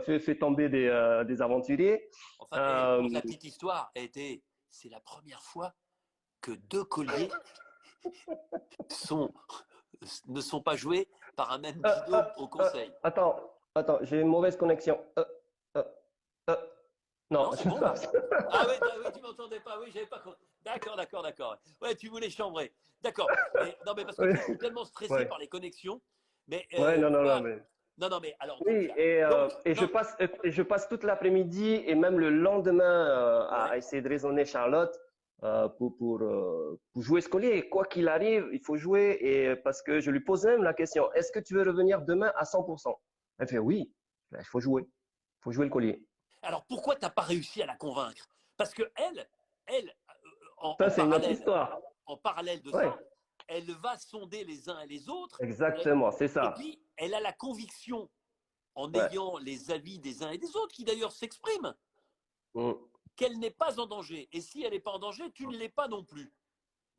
fait tomber des aventuriers. Enfin, Euh, pour la petite histoire, c'est la première fois que deux colliers sont, ne sont pas joués par un même euh, euh, binôme au conseil. attends, j'ai une mauvaise connexion. Euh, euh, non. Non, c'est bon là. Ah oui, tu m'entendais pas. Oui, j'avais pas. D'accord. Ouais, tu voulais chambrer. D'accord. Mais non, mais parce que Oui, tu sais, je suis tellement stressé ouais, par les connexions. Mais ouais, tu non, vois, mais non, mais alors donc, oui, non, et je passe toute l'après-midi et même le lendemain ouais. à essayer de raisonner Charlotte pour jouer ce collier. Quoi qu'il arrive, il faut jouer et parce que je lui pose même la question, est-ce que tu veux revenir demain à 100%? Elle fait oui, ben, il faut jouer le collier. Alors pourquoi t'as pas réussi à la convaincre? Parce que elle, Ça, c'est une autre histoire. en parallèle de Ouais, ça, elle va sonder les uns et les autres, et, exactement, c'est et ça. puis elle a la conviction, en Ouais, ayant les avis des uns et des autres, qui d'ailleurs s'expriment, mm, qu'elle n'est pas en danger. Et si elle n'est pas en danger, tu ne l'es pas non plus.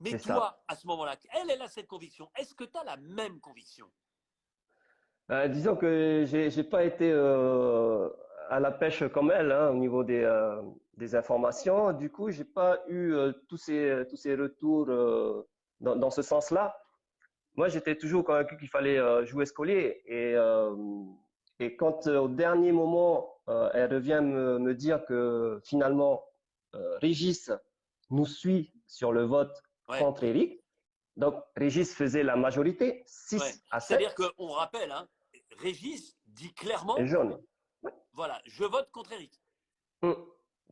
Mais c'est ça. toi, à ce moment-là, elle a cette conviction. Est-ce que tu as la même conviction? Disons que j'ai pas été à la pêche comme elle hein, au niveau des informations. Du coup, j'ai pas eu tous ces retours dans ce sens-là. Moi, j'étais toujours convaincu qu'il fallait jouer ce collier. Et quand au dernier moment, elle revient me dire que finalement, Régis nous suit sur le vote Ouais, contre Eric. Donc, Régis faisait la majorité, ouais. 6-7, C'est-à-dire qu'on rappelle, hein, Régis dit et clairement, jaune. voilà, je vote contre Eric. C'est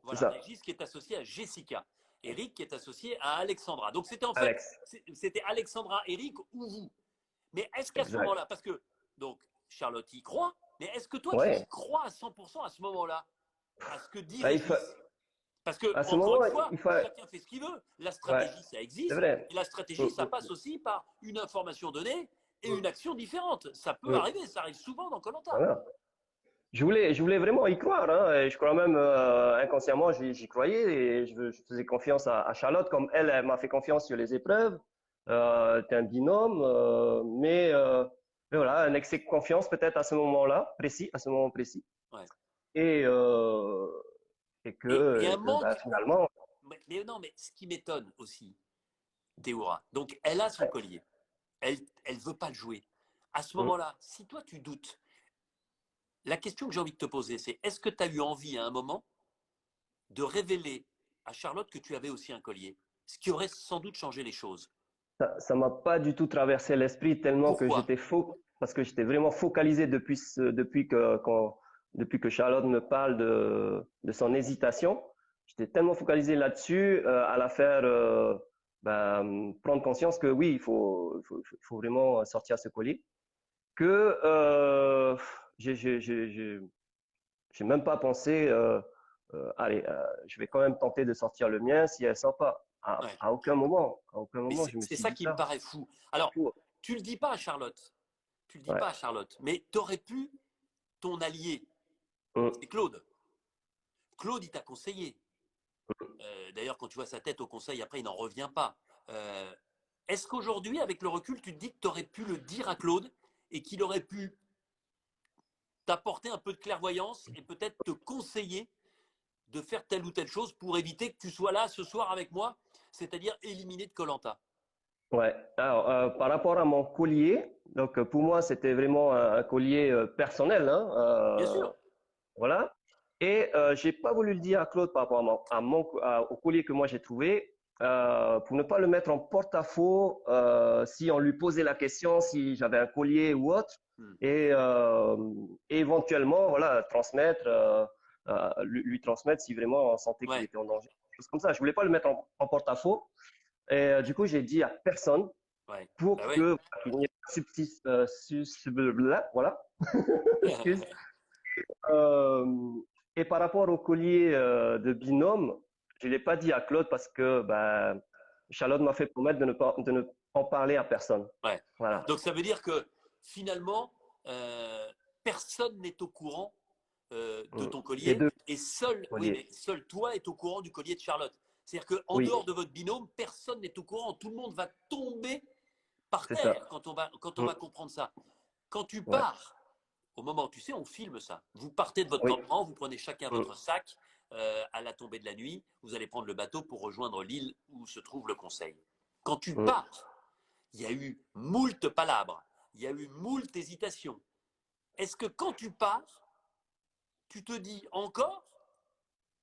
Voilà, ça, Régis qui est associé à Jessica. Eric qui est associé à Alexandra. Donc c'était en fait, Alex. c'était Alexandra, Eric ou vous. Mais est-ce qu'à ce Exact. moment-là, parce que donc Charlotte y croit, mais est-ce que toi tu y Ouais. crois à 100% à ce moment-là, à ce que dit Bah, Régis? Parce que, à ce encore moment, une fois, il faut, chacun fait ce qu'il veut. La ouais, stratégie, ça c'est existe. vrai. Et la Mm, stratégie, ça passe aussi par une information donnée et mm, une action différente. Ça peut mm. arriver, ça arrive souvent dans Colanta. Voilà. Je voulais vraiment y croire, hein, et je crois même inconsciemment, j'y croyais et je faisais confiance à Charlotte, comme elle m'a fait confiance sur les épreuves. T'es un binôme, mais voilà, un excès de confiance peut-être à ce moment-là, précis, à ce moment précis, Ouais. et euh, Et un bah, manque. finalement, Mais non, mais ce qui m'étonne aussi, Théoura, donc elle a son collier. Elle veut pas le jouer. À ce mm, moment-là, si toi tu doutes, la question que j'ai envie de te poser, c'est est-ce que tu as eu envie à un moment de révéler à Charlotte que tu avais aussi un collier? Ce qui aurait sans doute changé les choses. ça m'a pas du tout traversé l'esprit tellement que Pourquoi? parce que j'étais vraiment focalisé depuis que Charlotte me parle de son hésitation. J'étais tellement focalisé là-dessus, à la faire, prendre conscience que oui, il faut vraiment sortir ce collier, que j'ai même pas pensé, allez, je vais quand même tenter de sortir le mien si elle sort pas. Ouais. À aucun Mais moment, je me c'est suis ça dit qui me ça. paraît fou. Alors, Fou. tu le dis pas à Charlotte. Tu le dis Ouais. pas à Charlotte. Mais tu aurais pu, ton allié, Mm. c'est Claude. Claude, il t'a conseillé. D'ailleurs, quand tu vois sa tête au conseil, après, il n'en revient pas. Euh, Est-ce qu'aujourd'hui, avec le recul, tu te dis que tu aurais pu le dire à Claude et qu'il aurait pu t'apporter un peu de clairvoyance et peut-être te conseiller de faire telle ou telle chose pour éviter que tu sois là ce soir avec moi, c'est-à-dire éliminé de koh. Ouais. Alors, par rapport à mon collier, donc pour moi, c'était vraiment un collier personnel, hein, Bien sûr. voilà. Et j'ai pas voulu le dire à Claude par rapport au collier que moi j'ai trouvé, pour ne pas le mettre en porte-à-faux si on lui posait la question si j'avais un collier ou autre, Hmm. et éventuellement, voilà, lui transmettre si vraiment on sentait qu'il Ouais. était en danger, quelque chose comme ça. Je voulais pas le mettre en porte-à-faux. Et du coup, j'ai dit à personne Ouais. Bah pour ouais. que qu'il n'y ait pas voilà, excuse. Euh, et par rapport au collier de binôme, je l'ai pas dit à Claude parce que ben, Charlotte m'a fait promettre de ne en parler à personne. Ouais. Voilà. Donc ça veut dire que finalement, personne n'est au courant de ton Des collier deux et seul, oui, colliers. mais seul toi est au courant du collier de Charlotte. C'est-à-dire qu'en Oui, dehors de votre binôme, personne n'est au courant. Tout le monde va tomber par c'est terre ça. quand on va comprendre ça. Quand tu Ouais. pars, au moment, tu sais, on filme ça. Vous partez de votre Oui. campement, vous prenez chacun Mm. votre sac à la tombée de la nuit, vous allez prendre le bateau pour rejoindre l'île où se trouve le conseil. Quand tu Mm. pars, il y a eu moult palabres, il y a eu moult hésitations. Est-ce que quand tu pars, tu te dis encore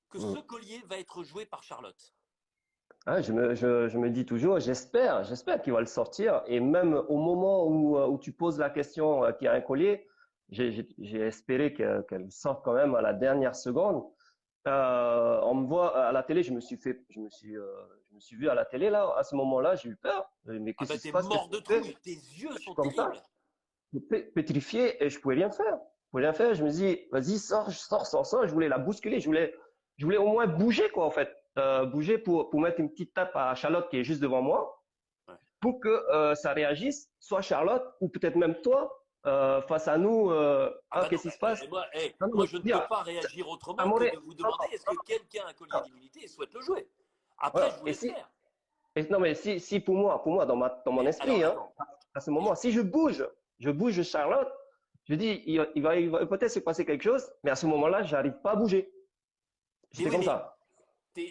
que ce Mm. collier va être joué par Charlotte? Ah, je me dis toujours, j'espère qu'il va le sortir. Et même au moment où tu poses la question qu'il y a un collier, j'ai espéré qu'elle sorte quand même à la dernière seconde. On me voit à la télé, je me suis vu à la télé là. À ce moment-là, j'ai eu peur. Mais Ah qu'est-ce ben qui se t'es passe? Qu'est-ce mort que de je fais? trouille, tes yeux Je suis sont comme ça, terribles. pétrifié, et je pouvais rien faire. Je pouvais rien faire. Je me dis, vas-y, sors. Je voulais la bousculer. Je voulais au moins bouger quoi en fait, bouger pour mettre une petite tape à Charlotte qui est juste devant moi, Ouais. pour que ça réagisse, soit Charlotte ou peut-être même toi face à nous. Ah bah non, Qu'est-ce qui se passe? moi, Non, moi mais je ne peux dire, pas réagir ça autrement que m'aurait, de vous non, demander est-ce que quelqu'un a un collier non, d'immunité et souhaite le jouer. Après, je voilà. vous laisse faire. Non, mais si pour moi, dans mon Mais alors, esprit, hein, attends. à ce Oui. moment, si je bouge Charlotte, je dis, il va peut-être se passer quelque chose, mais à ce moment-là, j'arrive pas à bouger. Mais J'étais oui, comme mais ça.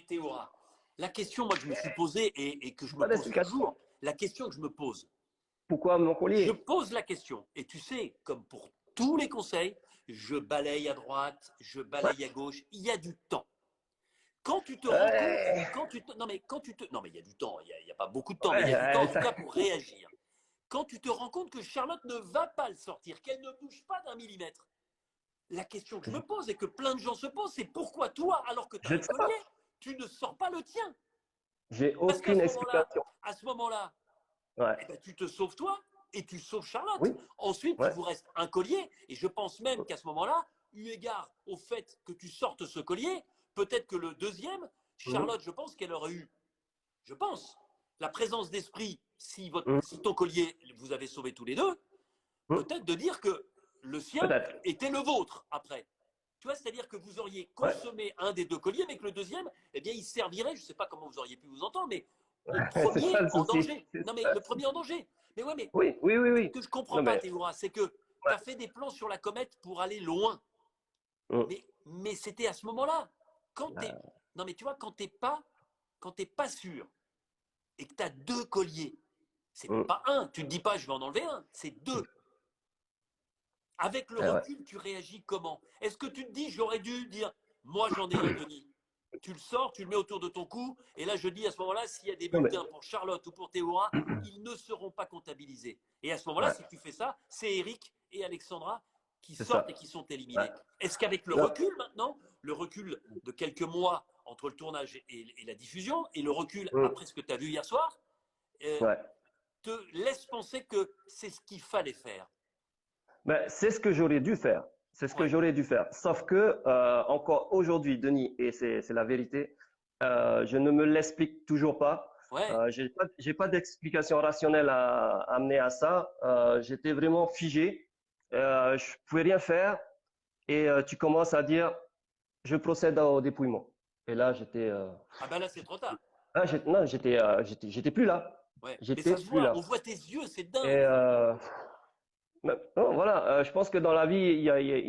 Théora, la question moi que je me suis posée et que je me Pas pose d'explication. toujours, la question que je me pose, Pourquoi mon je collier? pose la question, et tu sais, comme pour tous les conseils, je balaye à droite, je Ouais. balaye à gauche, il y a du temps. Quand tu te rends compte, Ouais, non mais non mais il y a du temps, il y a pas beaucoup de temps, mais il y a du temps ouais, en tout cas pour réagir. Quand tu te rends compte que Charlotte ne va pas le sortir, qu'elle ne bouge pas d'un millimètre, la question que je me pose et que plein de gens se posent, c'est pourquoi toi, alors que tu as je ne un sais collier, pas. tu ne sors pas le tien? J'ai Parce qu'à aucune ce moment-là, explication. à ce moment-là, eh Ouais. ben, tu te sauves toi et tu sauves Charlotte. Oui. Ensuite, il Ouais. vous reste un collier. Et je pense même qu'à ce moment-là, eu égard au fait que tu sortes ce collier, peut-être que le deuxième, Mhm. Charlotte, je pense qu'elle aurait eu, je pense, la présence d'esprit, Mhm. si ton collier, vous avez sauvé tous les deux, Mhm. peut-être de dire que le sien Peut-être. était le vôtre après. Tu vois, c'est-à-dire que vous auriez Ouais. consommé un des deux colliers, mais que le deuxième, eh bien, il servirait, je ne sais pas comment vous auriez pu vous entendre, mais au C'est ça premier le en souci. danger. C'est Non, mais ça le le premier souci. en danger. Mais ouais, mais ce Oui. que je ne comprends Non, pas, mais, Théora, c'est que tu ouais. as fait des plans sur la comète pour aller loin. Mhm. Mais c'était à ce moment-là. Quand t'es, non, mais tu vois, quand t'es pas sûr et que tu as deux colliers, c'est même Mhm. pas un. Tu ne dis pas, je vais en enlever un, c'est deux. Avec le Ouais. recul, tu réagis comment? Est-ce que tu te dis, j'aurais dû dire, moi j'en ai un, Denis. Tu le sors, tu le mets autour de ton cou, et là je dis à ce moment-là, s'il y a des Non, mais, bulletins pour Charlotte ou pour Théora, ils ne seront pas comptabilisés. Et à ce moment-là, ouais. si tu fais ça, c'est Eric et Alexandra qui C'est sortent et ça. qui sont Ouais. éliminés. Est-ce qu'avec le Non. recul maintenant, le recul de quelques mois entre le tournage et la diffusion, et le recul Mhm. après ce que tu as vu hier soir, euh, Ouais. te laisse penser que c'est ce qu'il fallait faire? Ben, c'est ce que j'aurais dû faire. C'est ce que Ouais, j'aurais dû faire. Sauf que encore aujourd'hui, Denis, et c'est la vérité, je ne me l'explique toujours pas. ouais. J'ai pas d'explication rationnelle à amener à ça. J'étais vraiment figé. Je pouvais rien faire. Et tu commences à dire, je procède au dépouillement. Et là, Ah ben là, c'est trop tard. non, j'étais plus là. Ouais. Mais ça J'étais se plus voit, là. on voit tes yeux, c'est Et dingue. Non, voilà, je pense que dans la vie, il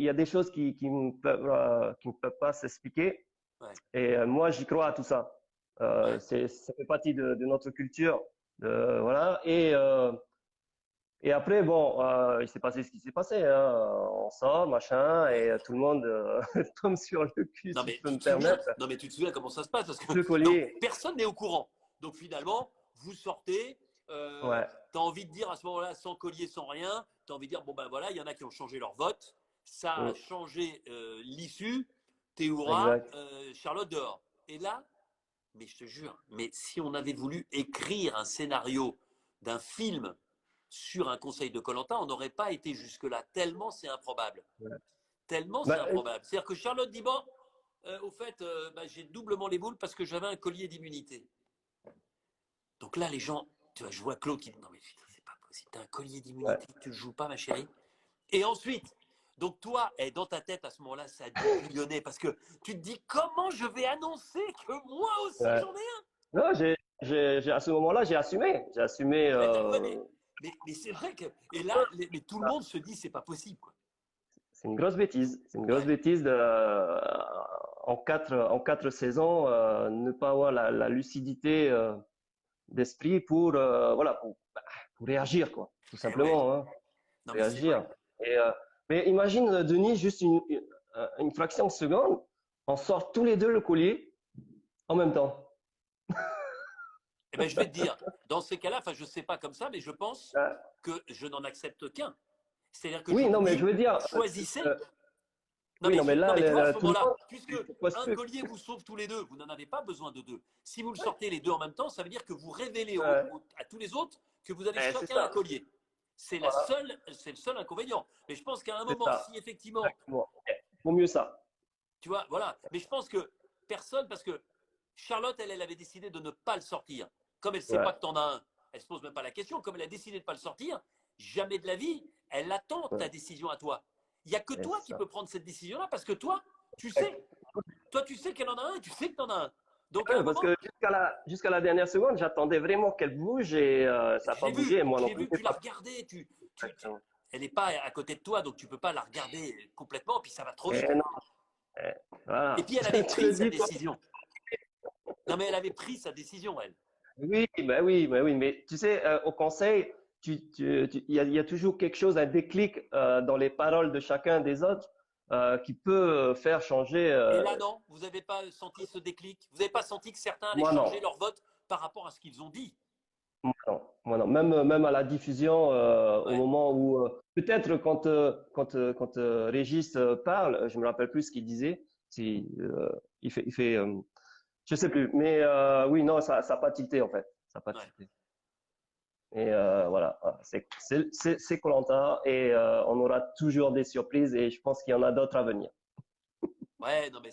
y a des choses qui ne peuvent pas s'expliquer. Ouais. Et moi, j'y crois à tout ça. Ouais. Ça fait partie de notre culture. Voilà. Et après, bon, il s'est passé ce qui s'est passé, hein. On sort, machin, et tout le monde tombe sur le cul, Non, si je mais peux tu me te souviens? permettre. Non, mais tu te souviens comment ça se passe? Parce que Le donc collier. personne n'est au courant. Donc finalement, vous sortez. Ouais. Tu as envie de dire à ce moment-là, sans collier, sans rien, tu as envie de dire bon ben voilà, il y en a qui ont changé leur vote. Ça a Mm, changé l'issue. Théoura, exact. Charlotte dehors. Et là, mais je te jure, mais si on avait voulu écrire un scénario d'un film sur un conseil de koh on n'aurait pas été jusque-là, tellement c'est improbable. Ouais. Tellement c'est Bah, improbable. C'est-à-dire que Charlotte dit bon, au fait, bah, j'ai doublement les boules parce que j'avais un collier d'immunité. Donc là, les gens, tu vois, je vois Claude qui dit non mais putain, c'est pas possible, t'as un collier ouais. d'immunité, tu le joues pas ma chérie. Et ensuite, donc toi, dans ta tête à ce moment-là, ça a dû bouillonner parce que tu te dis comment je vais annoncer que moi aussi Ouais. j'en ai un. Non, à ce moment-là, j'ai assumé. J'ai assumé. Eh ben, ouais, mais c'est vrai que et là, mais tout le monde se dit c'est pas possible quoi. C'est une grosse bêtise. C'est une grosse Ouais. bêtise en quatre saisons, ne pas avoir la lucidité d'esprit pour, voilà, pour réagir, quoi. Tout Eh ouais. simplement, hein. Non mais c'est vrai. Réagir. Et, mais imagine, Denis, juste une fraction de seconde, on sort tous les deux le collier en même temps. Eh ben je vais te dire, dans ces cas-là, enfin je sais pas comme ça, mais je pense Euh, que je n'en accepte qu'un. C'est-à-dire que je oui, vous non, mais je dis, veux dire, choisissez. euh, oui, non, mais Non, là, mais tu vois, à ce tout le moment-là, monde, puisque il pose un plus. collier vous sauve tous les deux, vous n'en avez pas besoin de deux. Si vous le sortez les deux en même temps, ça veut dire que vous révélez à tous les autres que vous avez C'est chacun un ça. collier. Voilà, C'est le seul inconvénient. Mais je pense qu'à un c'est moment, ça. si effectivement, Exactement. Vaut mieux ça. tu vois, voilà. Mais je pense que personne, parce que Charlotte, elle avait décidé de ne pas le sortir. Comme elle ne sait Ouais, pas que tu en as un, elle ne se pose même pas la question. Comme elle a décidé de ne pas le sortir, jamais de la vie, elle attend ta ouais, décision à toi. Il n'y a que toi c'est qui ça. peux prendre cette décision-là parce que toi, tu sais. Toi, tu sais qu'elle en a un, tu sais que tu en as un. Donc à un Ouais, parce moment, que jusqu'à la dernière seconde, j'attendais vraiment qu'elle bouge et ça n'a pas bougé. Et moi je non l'ai plus, vu, j'ai tu l'as pas. regardé, Exactement. elle n'est pas à côté de toi, donc tu ne peux pas la regarder complètement, puis ça va trop Et vite. non, Et voilà. puis elle avait Tu pris le sa dis, toi. décision. Non, mais elle avait pris sa décision, elle. Oui, oui. Mais tu sais, au conseil, il y a toujours quelque chose, un déclic dans les paroles de chacun des autres qui peut faire changer. Et là, non, vous n'avez pas senti ce déclic. Vous n'avez pas senti que certains allaient Moi non, changer leur vote par rapport à ce qu'ils ont dit. moi non. Même à la diffusion, au Ouais. moment où peut-être quand Régis parle, je me rappelle plus ce qu'il disait. Si, il fait, je sais plus. Mais oui, non, ça a pas tilté en fait. Ça a pas Ouais. tilté. Et voilà, c'est koh et on aura toujours des surprises et je pense qu'il y en a d'autres à venir. Ouais, non, mais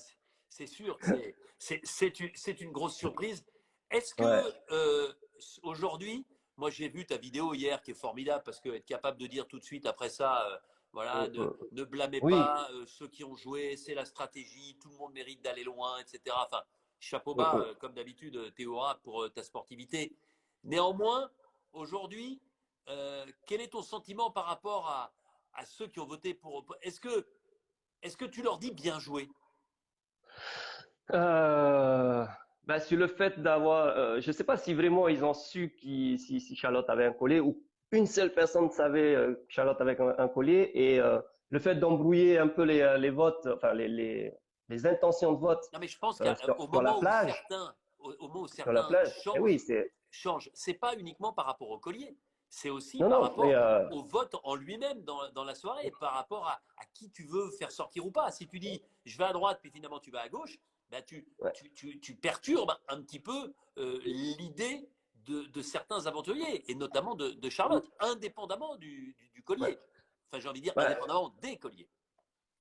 c'est sûr que c'est une grosse surprise. Est-ce Ouais. que aujourd'hui, moi j'ai vu ta vidéo hier qui est formidable parce que être capable de dire tout de suite après ça, voilà, Mm. ne blâmez Oui. pas ceux qui ont joué, c'est la stratégie, tout le monde mérite d'aller loin, etc. Enfin, chapeau Mm, bas, mm. comme d'habitude, Théora, pour ta sportivité. Néanmoins, aujourd'hui, quel est ton sentiment par rapport à ceux qui ont voté pour. Est-ce que tu leur dis bien joué? Euh, bah, sur le fait d'avoir, je sais pas si vraiment ils ont su si Charlotte avait un collier ou une seule personne savait que Charlotte avait un collier et le fait d'embrouiller un peu les votes, enfin les intentions de vote Non, mais je pense sur, qu'au sur la moment où plage, certains, au moment où sur la certains plage. Eh oui, c'est changent, c'est pas uniquement par rapport au collier, c'est aussi non par non, mais rapport au vote en lui-même dans la soirée, par rapport à qui tu veux faire sortir ou pas. Si tu dis je vais à droite, puis finalement tu vas à gauche, ben ouais, tu perturbes un petit peu l'idée de certains aventuriers, et notamment de Charlotte, indépendamment du ouais, collier. Enfin, j'ai envie de dire ouais. indépendamment des colliers.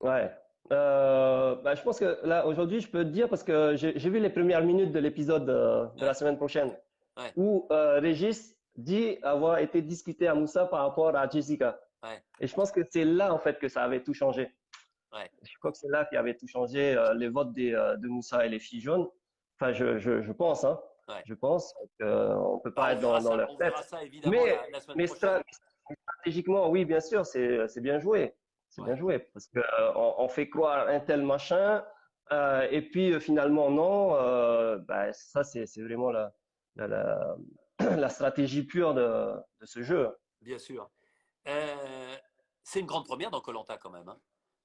Ouais. Bah, je pense que là, aujourd'hui, je peux te dire, parce que j'ai vu les premières minutes de l'épisode de la Ouais, semaine prochaine, ouais, où Régis dit avoir été discuté à Moussa par rapport à Jessica. ouais, Et je pense que c'est là, en fait, que ça avait tout changé. ouais. Je crois que c'est là qui avait tout changé, les votes de Moussa et les filles jaunes. Enfin, je pense, hein. Ouais. Je pense qu'on peut Bah, pas être dans leur on verra tête. ça évidemment Mais, la semaine mais prochaine. Stratégiquement, oui, bien sûr, c'est bien joué. C'est bien Ouais, joué parce que on fait croire un tel machin et puis finalement non. Bah, ça, c'est vraiment la, la, la stratégie pure de ce jeu. bien sûr. Euh, c'est une grande première dans koh quand même. Hein.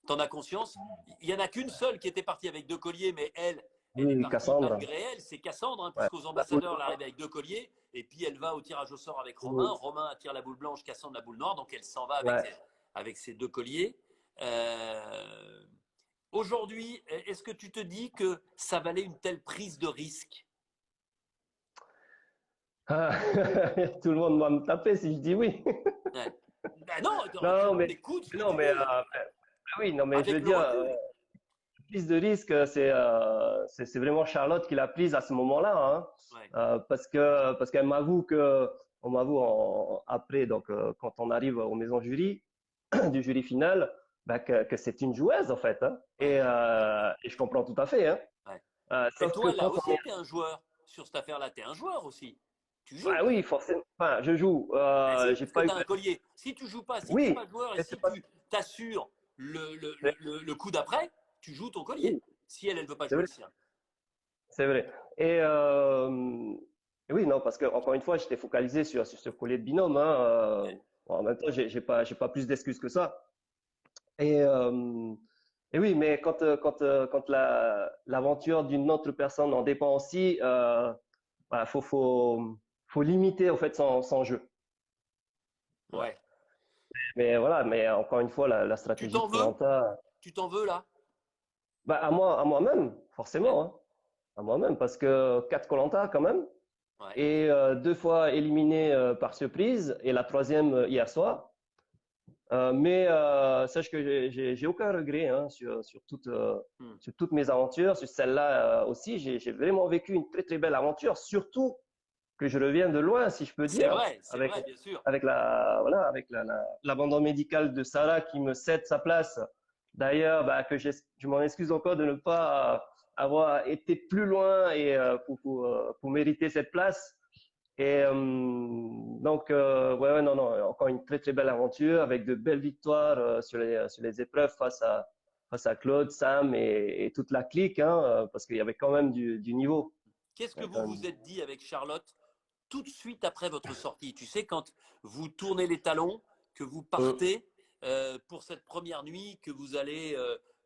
T'en as conscience? Il y en a qu'une seule qui était partie avec 2 colliers, mais elle est Oui, partie Cassandre. malgré elle. C'est Cassandre, hein, Ouais. puisqu'aux La boule ambassadeurs, elle arrive noire. avec 2 colliers, et puis elle va au tirage au sort avec Romain. Oui. Romain attire la boule blanche, Cassandre la boule noire, donc elle s'en va Ouais. avec ses 2 colliers. Euh, Aujourd'hui, est-ce que tu te dis que ça valait une telle prise de risque? Ah, tout le monde va me taper si je dis oui. Ouais. Ben non, Non, mais écoute ce que non, tu mais veux. oui, non, mais je veux Avec le dire, recul. prise de risque, c'est vraiment Charlotte qui l'a prise à ce moment-là, hein. Ouais. Parce qu'elle m'avoue que on m'avoue après donc quand on arrive aux maisons jury du jury final, bah, que c'est une joueuse en fait, hein. Ouais. Et je comprends tout à fait, hein. Ouais. Et Sauf que toi, là quand on aussi, est tu es un joueur. Sur cette affaire-là, tu es un joueur aussi. Tu joues. ah oui forcément, enfin je joue, Ah si, j'ai parce que pas tu eu as un collier. Si tu joues pas, si tu n'es oui, pas joueur et mais c'est si pas tu t'assures le coup d'après, tu joues ton oui, collier. Si elle ne veut pas c'est jouer vrai. le sien. C'est vrai. Et oui, non, parce que encore une fois, j'étais focalisé sur ce collier de binôme, hein. Ouais. Bon, en même temps, j'ai pas plus d'excuses que ça. Et, et oui, mais quand l'aventure d'une autre personne en dépend aussi, bah, faut limiter en fait son jeu. Ouais. Ouais. Mais voilà, mais encore une fois, la Tu stratégie de t'en veux? Koh-Lanta, Tu t'en veux là? bah à moi-même, Ouais. forcément, hein, à moi-même, parce que 4 koh quand même. Ouais. Et 2 fois éliminé par surprise et la troisième hier soir. Mais sache que j'ai aucun regret hein, Hmm. sur toutes mes aventures, sur celle-là aussi. J'ai vraiment vécu une très très belle aventure, surtout que je reviens de loin, si je peux dire, C'est vrai, bien sûr. avec l'abandon médical de Sarah qui me cède sa place. D'ailleurs, bah, je m'en excuse encore de ne pas avoir été plus loin et pour mériter cette place. Et donc, ouais, non, non, encore une très très belle aventure avec de belles victoires sur les épreuves face à Claude, Sam et toute la clique, hein, parce qu'il y avait quand même du niveau. Qu'est-ce Il y que avait quand vous même vous êtes dit avec Charlotte tout de suite après votre sortie? Tu sais, quand vous tournez les talons, que vous Hum. partez pour cette première nuit, que vous allez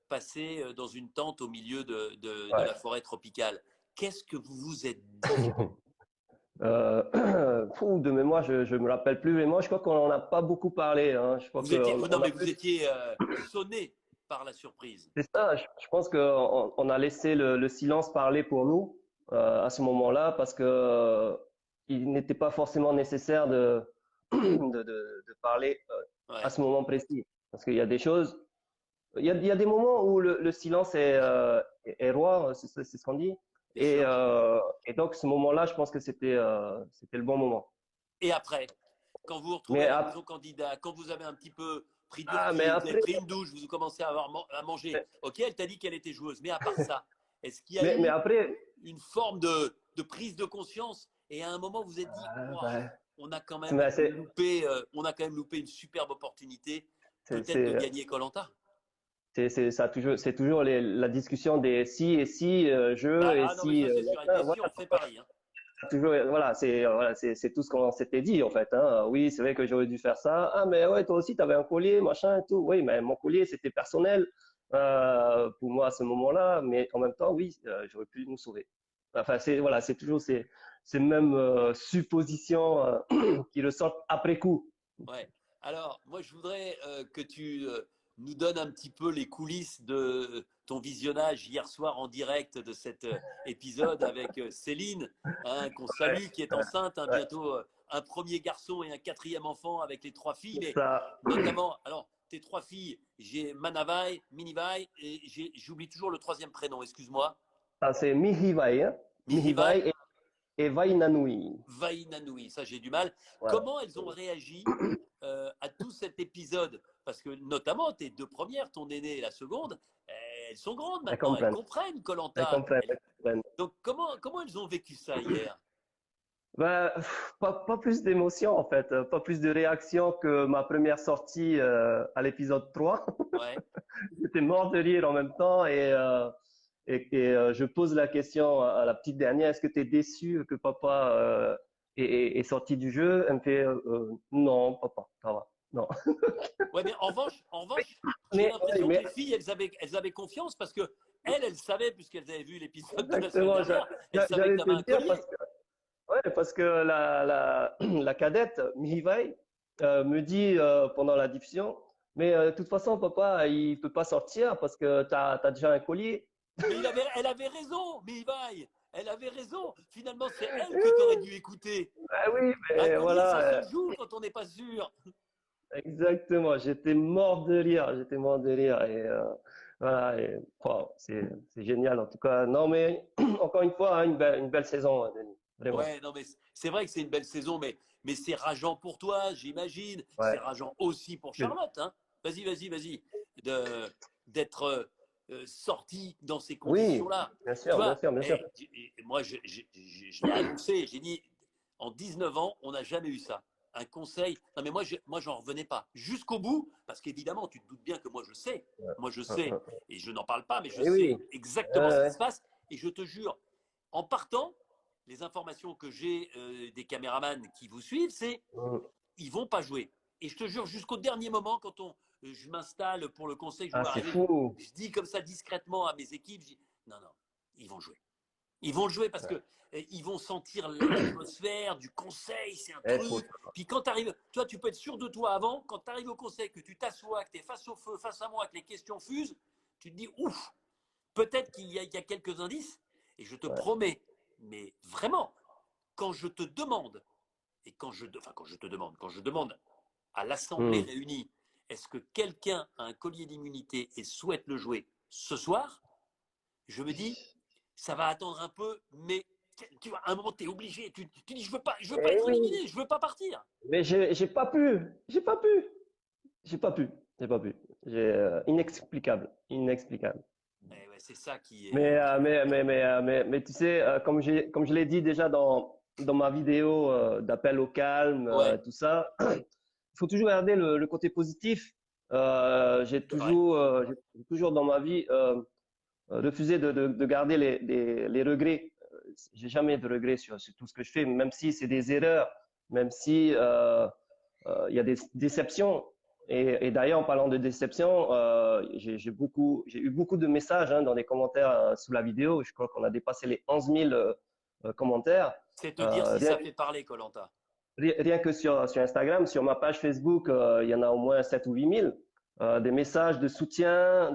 passer dans une tente au milieu de Ouais. la forêt tropicale. Qu'est-ce que vous vous êtes dit? De mémoire, je me rappelle plus. Mais moi, je crois qu'on en a pas beaucoup parlé, hein. Je crois Non, qu'on a mais vous plus. étiez sonné par la surprise. C'est ça. Je pense qu'on on a laissé le silence parler pour nous à ce moment-là parce que il n'était pas forcément nécessaire de parler à Ouais, ce moment précis. Parce qu'il y a des choses, il y a des moments où le silence est roi, c'est ce qu'on dit. bien sûr. Et donc ce moment-là, je pense que c'était le bon moment. Et après, quand vous vous retrouvez Mais à la maison candidat, quand vous avez un petit peu pris du mais recul, vous avez après, pris une douche, vous commencez à manger. Ok, elle t'a dit qu'elle était joueuse, mais à part ça, est-ce qu'il y a mais eu après, une forme de prise de conscience et à un moment vous vous êtes dit, Ouah, bah, on a quand même mais loupé, on a quand même loupé une superbe opportunité, c'est, peut-être de c'est, gagner Colanta. c'est toujours la discussion des si et si je et Ah non, mais si ça c'est sûr. Avec machin. des si, on fait pareil. Hein. Toujours, voilà, c'est tout ce qu'on s'était dit en fait. Hein. Oui, c'est vrai que j'aurais dû faire ça. Ah, mais ouais, toi aussi, tu avais un collier, machin et tout. Oui, mais mon collier, c'était personnel pour moi à ce moment-là. Mais en même temps, oui, j'aurais pu nous sauver. Enfin, c'est toujours ces mêmes suppositions qui ressortent après coup. Ouais. Alors, moi, je voudrais que tu nous donnes un petit peu les coulisses de ton visionnage hier soir en direct de cet épisode avec Céline, hein, qu'on Ouais, salue, qui est ouais, enceinte, hein, ouais. bientôt un premier garçon et un quatrième enfant avec les 3 filles, mais Ça, notamment, alors, tes 3 filles, j'ai Manavai, Minivai, et j'oublie toujours le troisième prénom, excuse-moi, ça c'est Mihivai, hein. Mihivai, Mihivai et Vainanui. Vainanoui, ça j'ai du mal. Voilà. Comment elles ont réagi à tout cet épisode? Parce que notamment tes 2 premières, ton aîné et la seconde, elles sont grandes Elles maintenant, elles comprennent. comprennent Elles Colanta. comprennent. Elles comprennent. Donc comment elles ont vécu ça hier? Ben, pas plus d'émotion en fait, pas plus de réaction que ma première sortie à l'épisode 3. Ouais. J'étais mort de rire en même temps je pose la question à la petite dernière, est-ce que tu es déçu que papa est sorti du jeu? Elle me fait non, papa, ça va. Non. Ouais, mais en revanche, j'ai Mais, oui, l'impression que mais les filles, elles avaient confiance parce que elles savaient, puisqu'elles avaient vu l'épisode de la semaine exactement, dernière, elles savaient que j'allais tu te avais un le dire collier. parce que la cadette, Mihai, me dit pendant la diffusion, mais de toute façon, papa, il peut pas sortir parce que tu as déjà un collier. Mais elle avait raison, mais Ivaï, elle avait raison. Finalement, c'est elle que tu aurais dû écouter. Ah oui, Un mais collier, voilà, ça se joue quand on n'est pas sûr. exactement. J'étais mort de rire, j'étais mort de rire voilà, wow, c'est génial en tout cas. Non, mais encore une fois, hein, une belle saison, hein, Denis, vraiment. Ouais, non, mais c'est vrai que c'est une belle saison, mais c'est rageant pour toi, j'imagine. C'est Ouais. rageant aussi pour Que- Charlotte, hein. Vas-y, vas-y, vas-y. D'être sorti dans ces Oui, conditions-là. bien Tu sûr, bien vois, sûr, bien sûr. moi, je l'ai annoncé, j'ai dit, en 19 ans, on n'a jamais eu ça. Un conseil. Non, mais moi, j'en revenais pas. Jusqu'au bout, parce qu'évidemment, tu te doutes bien que moi, je sais. Moi, je sais. Et je n'en parle pas, mais je Eh oui, sais exactement ce qui ouais, se passe. Et je te jure, en partant, les informations que j'ai des caméramans qui vous suivent, c'est ouais. ils vont pas jouer. Et je te jure, jusqu'au dernier moment, quand je m'installe pour le conseil, je Ah, vois c'est arriver, fou. je dis comme ça discrètement à mes équipes, je dis non, non, ils vont jouer. Ils vont le jouer parce que ils vont sentir l'atmosphère du conseil, c'est un Eh, faut truc. Puis quand tu arrives, toi, tu peux être sûr de toi avant, quand tu arrives au conseil, que tu t'assois, que tu es face au feu, face à moi, que les questions fusent, tu te dis ouf, peut-être qu'il y a quelques indices, et je te ouais. promets, mais vraiment, quand je te demande, et quand je demande à l'Assemblée Hmm. réunie, est-ce que quelqu'un a un collier d'immunité et souhaite le jouer ce soir, je me dis, ça va attendre un peu, mais tu vois, à un moment, tu es obligé. Tu dis, je veux pas Eh être oui, éliminé, je veux pas partir. mais j'ai pas pu, j'ai pas pu, j'ai pas pu, j'ai pas pu. Inexplicable, inexplicable. Et ouais, c'est ça qui est. Mais tu sais, comme je l'ai dit déjà dans ma vidéo d'appel au calme, Ouais, tout ça, il faut toujours garder le côté positif. c'est vrai. J'ai toujours dans ma vie refusé de garder les regrets. J'ai jamais de regrets sur tout ce que je fais, même si c'est des erreurs, même si il y a des déceptions. Et d'ailleurs, en parlant de déception, j'ai eu beaucoup de messages hein, dans les commentaires sous la vidéo. Je crois qu'on a dépassé les 11 000 commentaires. C'est te dire si Rien, ça fait parler, Colanta. rien que sur Instagram, sur ma page Facebook, il y en a au moins 7 ou 8 000. Des messages de soutien,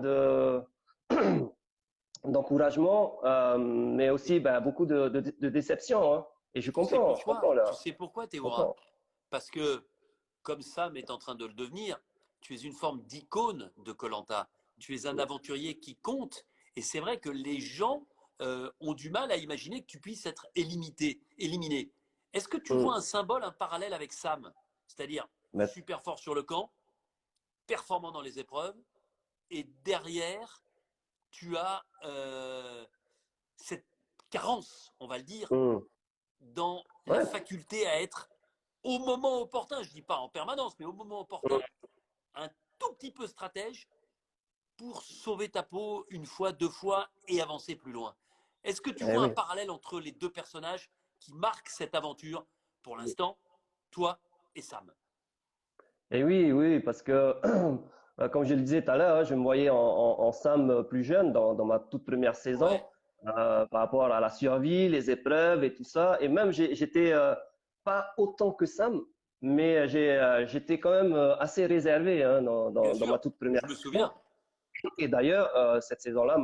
d'encouragement, mais aussi ben, beaucoup de déception. Hein. Et Et tu sais pourquoi? je comprends Tu là, sais pourquoi, je Théora? comprends. Parce que, comme Sam est en train de le devenir, tu es une forme d'icône de Colanta. Tu es un aventurier qui compte. Et c'est vrai que les gens ont du mal à imaginer que tu puisses être éliminé. Est-ce que tu vois un Hum. symbole, un parallèle avec Sam? C'est-à-dire Mais, super fort sur le camp, performant dans les épreuves, et derrière, tu as cette carence, on va le dire, hum. dans la Ouais. faculté à être au moment opportun, je ne dis pas en permanence, mais au moment Hum. opportun, un tout petit peu stratège pour sauver ta peau une fois, deux fois et avancer plus loin. Est-ce que tu Eh vois un oui. parallèle entre les deux personnages qui marquent cette aventure pour l'instant, toi et Sam? Et oui, oui, parce que comme je le disais tout à l'heure, hein, je me voyais en Sam plus jeune dans ma toute première saison Ouais, par rapport à la survie, les épreuves et tout ça. Et même j'étais pas autant que Sam, mais j'étais quand même assez réservé hein, bien dans ma sûr, toute première je me saison. souviens. Et d'ailleurs, cette saison-là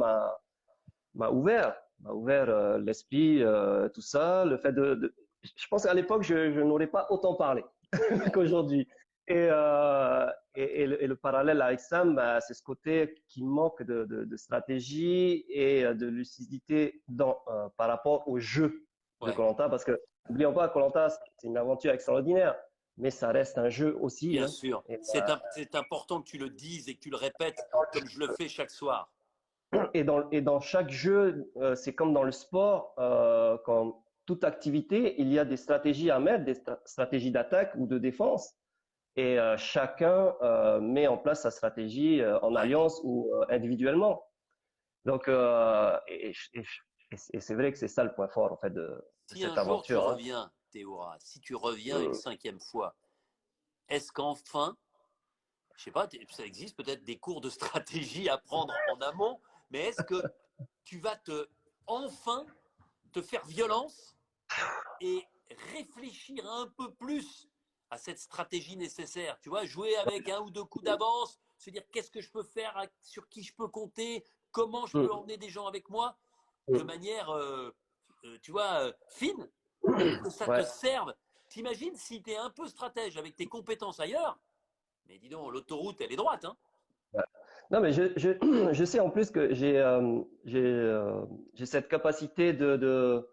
m'a ouvert l'esprit, tout ça, le fait je pense qu'à l'époque, je n'aurais pas autant parlé qu'aujourd'hui. Et le parallèle avec Sam, bah, c'est ce côté qui manque de stratégie et de lucidité par rapport au jeu de Ouais, Koh-Lanta, parce que n'oublions pas, Koh-Lanta, c'est une aventure extraordinaire, mais ça reste un jeu aussi. bien Hein. sûr. Et, C'est important que tu le dises et que tu le répètes comme je le fais chaque soir. et dans chaque jeu, c'est comme dans le sport, quand toute activité, il y a des stratégies à mettre, des stratégies d'attaque ou de défense. Et chacun met en place sa stratégie en Ouais. alliance ou individuellement. Donc, et c'est vrai que c'est ça le point fort en fait de Si un cette jour tu aventure. Hein. reviens, Théora, si tu reviens une Mm. 5e fois, est-ce qu'enfin, je sais pas, ça existe peut-être des cours de stratégie à prendre en amont, mais est-ce que tu vas enfin te faire violence et réfléchir un peu plus à cette stratégie nécessaire. Tu vois, jouer avec un ou deux coups d'avance, se dire qu'est-ce que je peux faire, sur qui je peux compter, comment je peux Mm. emmener des gens avec moi de Mm. manière, tu vois, fine, pour que ça te Ouais. serve. T'imagines si tu es un peu stratège avec tes compétences ailleurs, mais dis donc, l'autoroute, elle est droite. Hein. Ouais. Non, mais je sais en plus que j'ai cette capacité de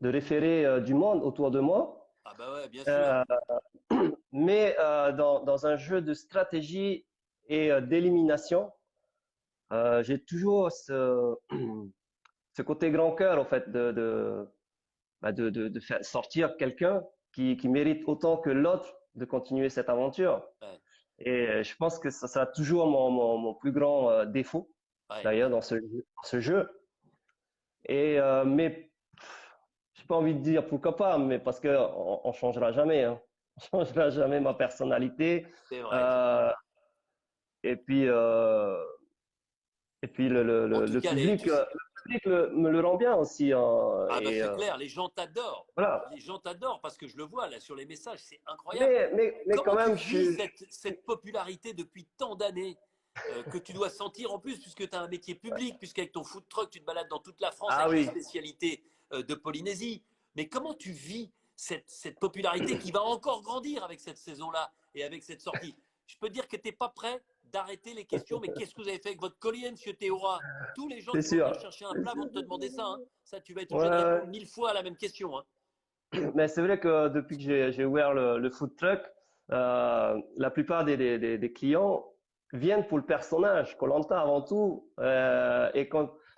référer du monde autour de moi. Ah bah ouais, bien sûr. Euh, mais dans un jeu de stratégie et d'élimination, j'ai toujours ce côté grand cœur en fait de faire sortir quelqu'un qui mérite autant que l'autre de continuer cette aventure. Ouais, Et je pense que ça sera toujours mon plus grand défaut, ouais. d'ailleurs, dans ce jeu. Et, mais j'ai pas envie de dire pourquoi pas, mais parce que on changera jamais. Hein. On changera jamais ma personnalité. C'est vrai. Euh, et puis, euh, et puis En tout le cas, public, tu sais, me le rend bien aussi. Hein. ah bah Et c'est clair, les gens t'adorent. voilà. Les gens t'adorent parce que je le vois là sur les messages, c'est incroyable. Mais quand Comment tu même, vis cette popularité depuis tant d'années que tu dois sentir en plus, puisque tu as un métier public, puisqu'avec ton food truck, tu te balades dans toute la France ah avec les oui, spécialités de Polynésie. Mais comment tu vis cette popularité qui va encore grandir avec cette saison-là et avec cette sortie? Je peux te dire que tu n'es pas prêt d'arrêter les questions, mais qu'est-ce que vous avez fait avec votre collier, monsieur Théora? Tous les gens c'est qui vont venir sûr. chercher un plat vont te demander ça. Hein. Ça, tu vas être obligé de Ouais, répondre 1000 fois à la même question. Hein. mais c'est vrai que depuis que j'ai ouvert le food truck, la plupart des clients viennent pour le personnage, koh avant tout.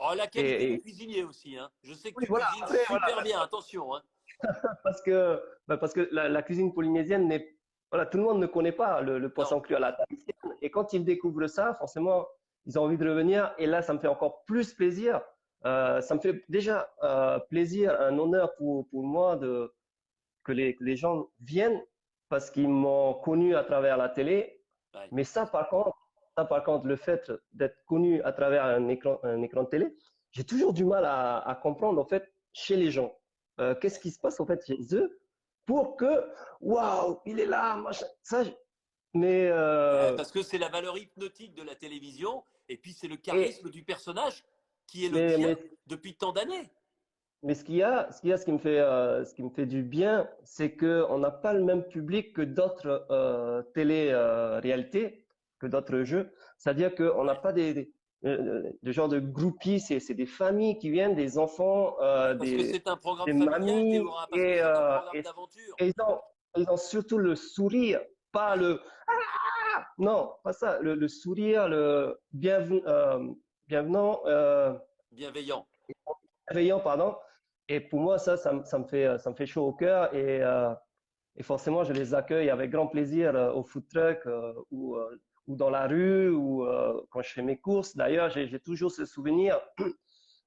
Oh, la qualité du cuisinier aussi. Hein. Je sais que Oui, tu voilà. cuisines Après, voilà, super bien, attention. Hein. parce que la cuisine polynésienne n'est, voilà, tout le monde ne connaît pas le Non, poisson cru à la tahitienne. Et quand ils découvrent ça, forcément, ils ont envie de revenir. Et là, ça me fait encore plus plaisir. Ça me fait déjà plaisir, un honneur pour moi que les gens viennent parce qu'ils m'ont connu à travers la télé. ouais. Mais ça, par contre, le fait d'être connu à travers un écran de télé, j'ai toujours du mal à comprendre, en fait, chez les gens. Qu'est-ce qui se passe, en fait, chez eux pour que, waouh, il est là, machin, ça, mais, Parce que c'est la valeur hypnotique de la télévision et puis c'est le et, charisme du personnage qui est le tien mais depuis tant d'années. Mais ce qui me fait du bien, c'est que on n'a pas le même public que d'autres télé-réalités, que d'autres jeux. C'est-à-dire qu'on n'a Ouais. pas de genre de groupies, c'est des familles qui viennent, des enfants, Ouais, parce que c'est un programme des familial, mamies, Théora, parce que c'est un programme et, d'aventure. et ils ont surtout le sourire, pas Ouais. le non, pas ça, le sourire, le bienvenant. Bienveillant. Bienveillant, pardon. Et pour moi, ça me fait chaud au cœur et forcément, je les accueille avec grand plaisir au food truck ou dans la rue ou quand je fais mes courses. D'ailleurs, j'ai toujours ce souvenir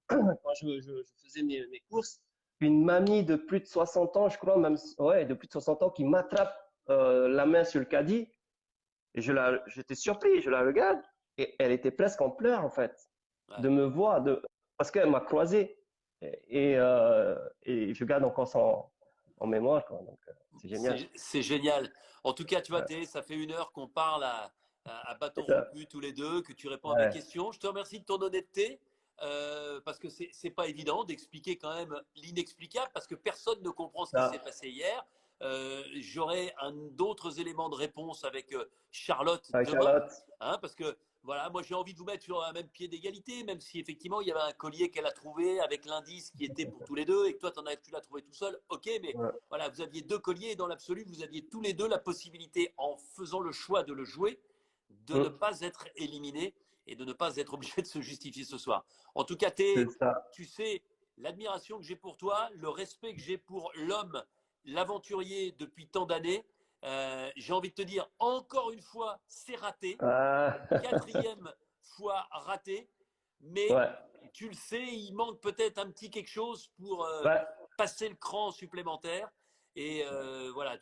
quand je faisais mes courses, une mamie de plus de 60 ans, je crois, même, ouais, de plus de 60 ans, qui m'attrape la main sur le caddie et j'étais surpris, je la regarde et elle était presque en pleurs en fait de Ouais. me voir, parce qu'elle m'a croisé et je garde encore ça en mémoire, quoi. Donc c'est génial. C'est génial. En tout cas, tu vois, Thé, ça fait 1 heure qu'on parle à bâton C'est ça. rompu tous les deux, que tu réponds à mes Ouais. questions. Je te remercie de ton honnêteté, parce que c'est pas évident d'expliquer quand même l'inexplicable, parce que personne ne comprend ce qui s'est Ça. passé hier. J'aurai d'autres éléments de réponse avec Charlotte Avec demain, Charlotte. hein, parce que voilà, moi j'ai envie de vous mettre sur un même pied d'égalité, même si effectivement il y avait un collier qu'elle a trouvé avec l'indice qui était pour tous les deux et que toi tu l'as trouvé tout seul, ok, mais Ouais. voilà, vous aviez 2 colliers et dans l'absolu, vous aviez tous les deux la possibilité, en faisant le choix de le jouer, de ne Mm. pas être éliminé et de ne pas être obligé de se justifier ce soir. En tout cas, C'est ça. tu sais l'admiration que j'ai pour toi, le respect que j'ai pour l'homme, l'aventurier depuis tant d'années. J'ai envie de te dire, encore une fois, c'est raté. Quatrième fois raté. Mais ouais, tu le sais, il manque peut-être un petit quelque chose pour ouais, passer le cran supplémentaire. Et voilà,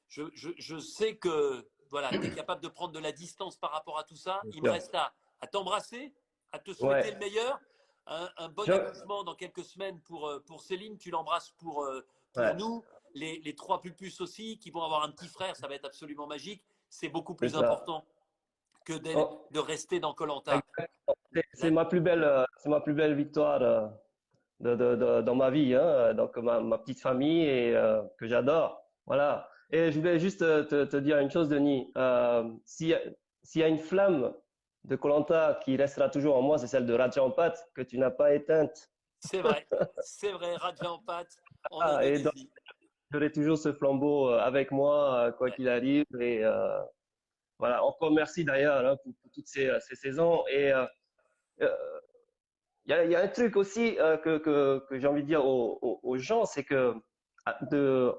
je sais que voilà, tu es capable de prendre de la distance par rapport à tout ça. bien Il me sûr. reste à t'embrasser, à te souhaiter le Ouais. meilleur. Un bon Je- accouchement dans quelques semaines pour Céline. Tu l'embrasses pour ouais, nous. Les trois pupus aussi qui vont avoir un petit frère, ça va être absolument magique. C'est beaucoup c'est plus ça. important que Oh, de rester dans Koh Lanta. exactement. C'est ma plus belle victoire dans ma vie, hein. Donc ma petite famille et que j'adore. Voilà. Et je voulais juste te dire une chose, Denis. S'il y a une flamme de koh qui restera toujours en moi, c'est celle de Raja Ampat que tu n'as pas éteinte. C'est vrai, Raja Ampat en Ah, et donc, Indonésie. j'aurai toujours ce flambeau avec moi, quoi Ouais. qu'il arrive. Et voilà. Encore merci d'ailleurs, hein, pour toutes ces saisons. Et euh, il y a un truc aussi que j'ai envie de dire aux gens, c'est que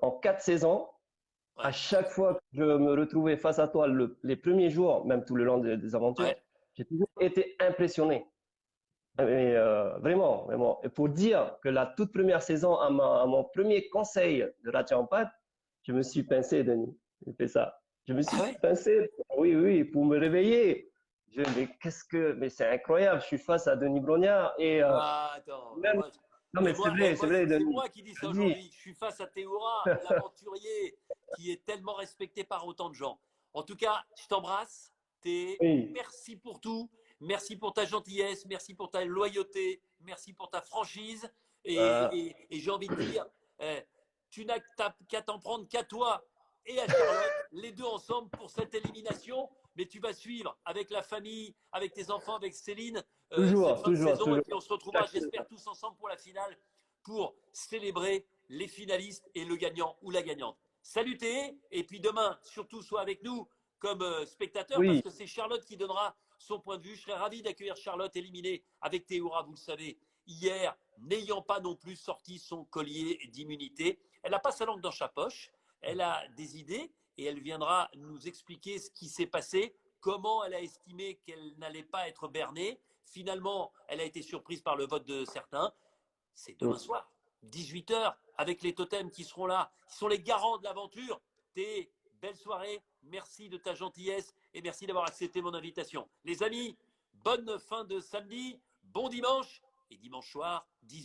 en 4 saisons, à Ouais. chaque fois que je me retrouvais face à toi les premiers jours, même tout le long des aventures, Ouais. j'ai toujours été impressionné. Mais, vraiment, vraiment. Et pour dire que la toute première saison, à mon premier conseil de Raja Ampat, je me suis pincé, Denis. J'ai fait ça. Je me Ah suis ouais. pincé, oui, oui, pour me réveiller. Mais c'est incroyable, je suis face à Denis Brognard et Ah, attends, même, non, mais moi, c'est vrai, c'est Denis. moi qui dis Je ça te dis, aujourd'hui. Je suis face à Théora, l'aventurier qui est tellement respecté par autant de gens. En tout cas, je t'embrasse. oui, Merci pour tout. Merci pour ta gentillesse. Merci pour ta loyauté. Merci pour ta franchise. euh, Et j'ai envie de dire, euh, tu n'as qu'à t'en prendre qu'à toi et à Charlotte, les deux ensemble pour cette élimination. Mais tu vas suivre avec la famille, avec tes enfants, avec Céline, cette toujours, fin de toujours, saison. Et toujours. puis on se retrouvera, j'espère, tous ensemble pour la finale pour célébrer les finalistes et le gagnant ou la gagnante. Salut Théé, et puis demain, surtout, sois avec nous comme spectateur parce Oui, que c'est Charlotte qui donnera son point de vue. Je serais ravi d'accueillir Charlotte éliminée avec Théoura, vous le savez, hier, n'ayant pas non plus sorti son collier d'immunité. Elle n'a pas sa langue dans sa poche, elle a des idées et elle viendra nous expliquer ce qui s'est passé, comment elle a estimé qu'elle n'allait pas être bernée. Finalement, elle a été surprise par le vote de certains. C'est demain soir, 18 h, avec les totems qui seront là, qui sont les garants de l'aventure. Belle soirée, merci de ta gentillesse et merci d'avoir accepté mon invitation. Les amis, bonne fin de samedi, bon dimanche et dimanche soir, 18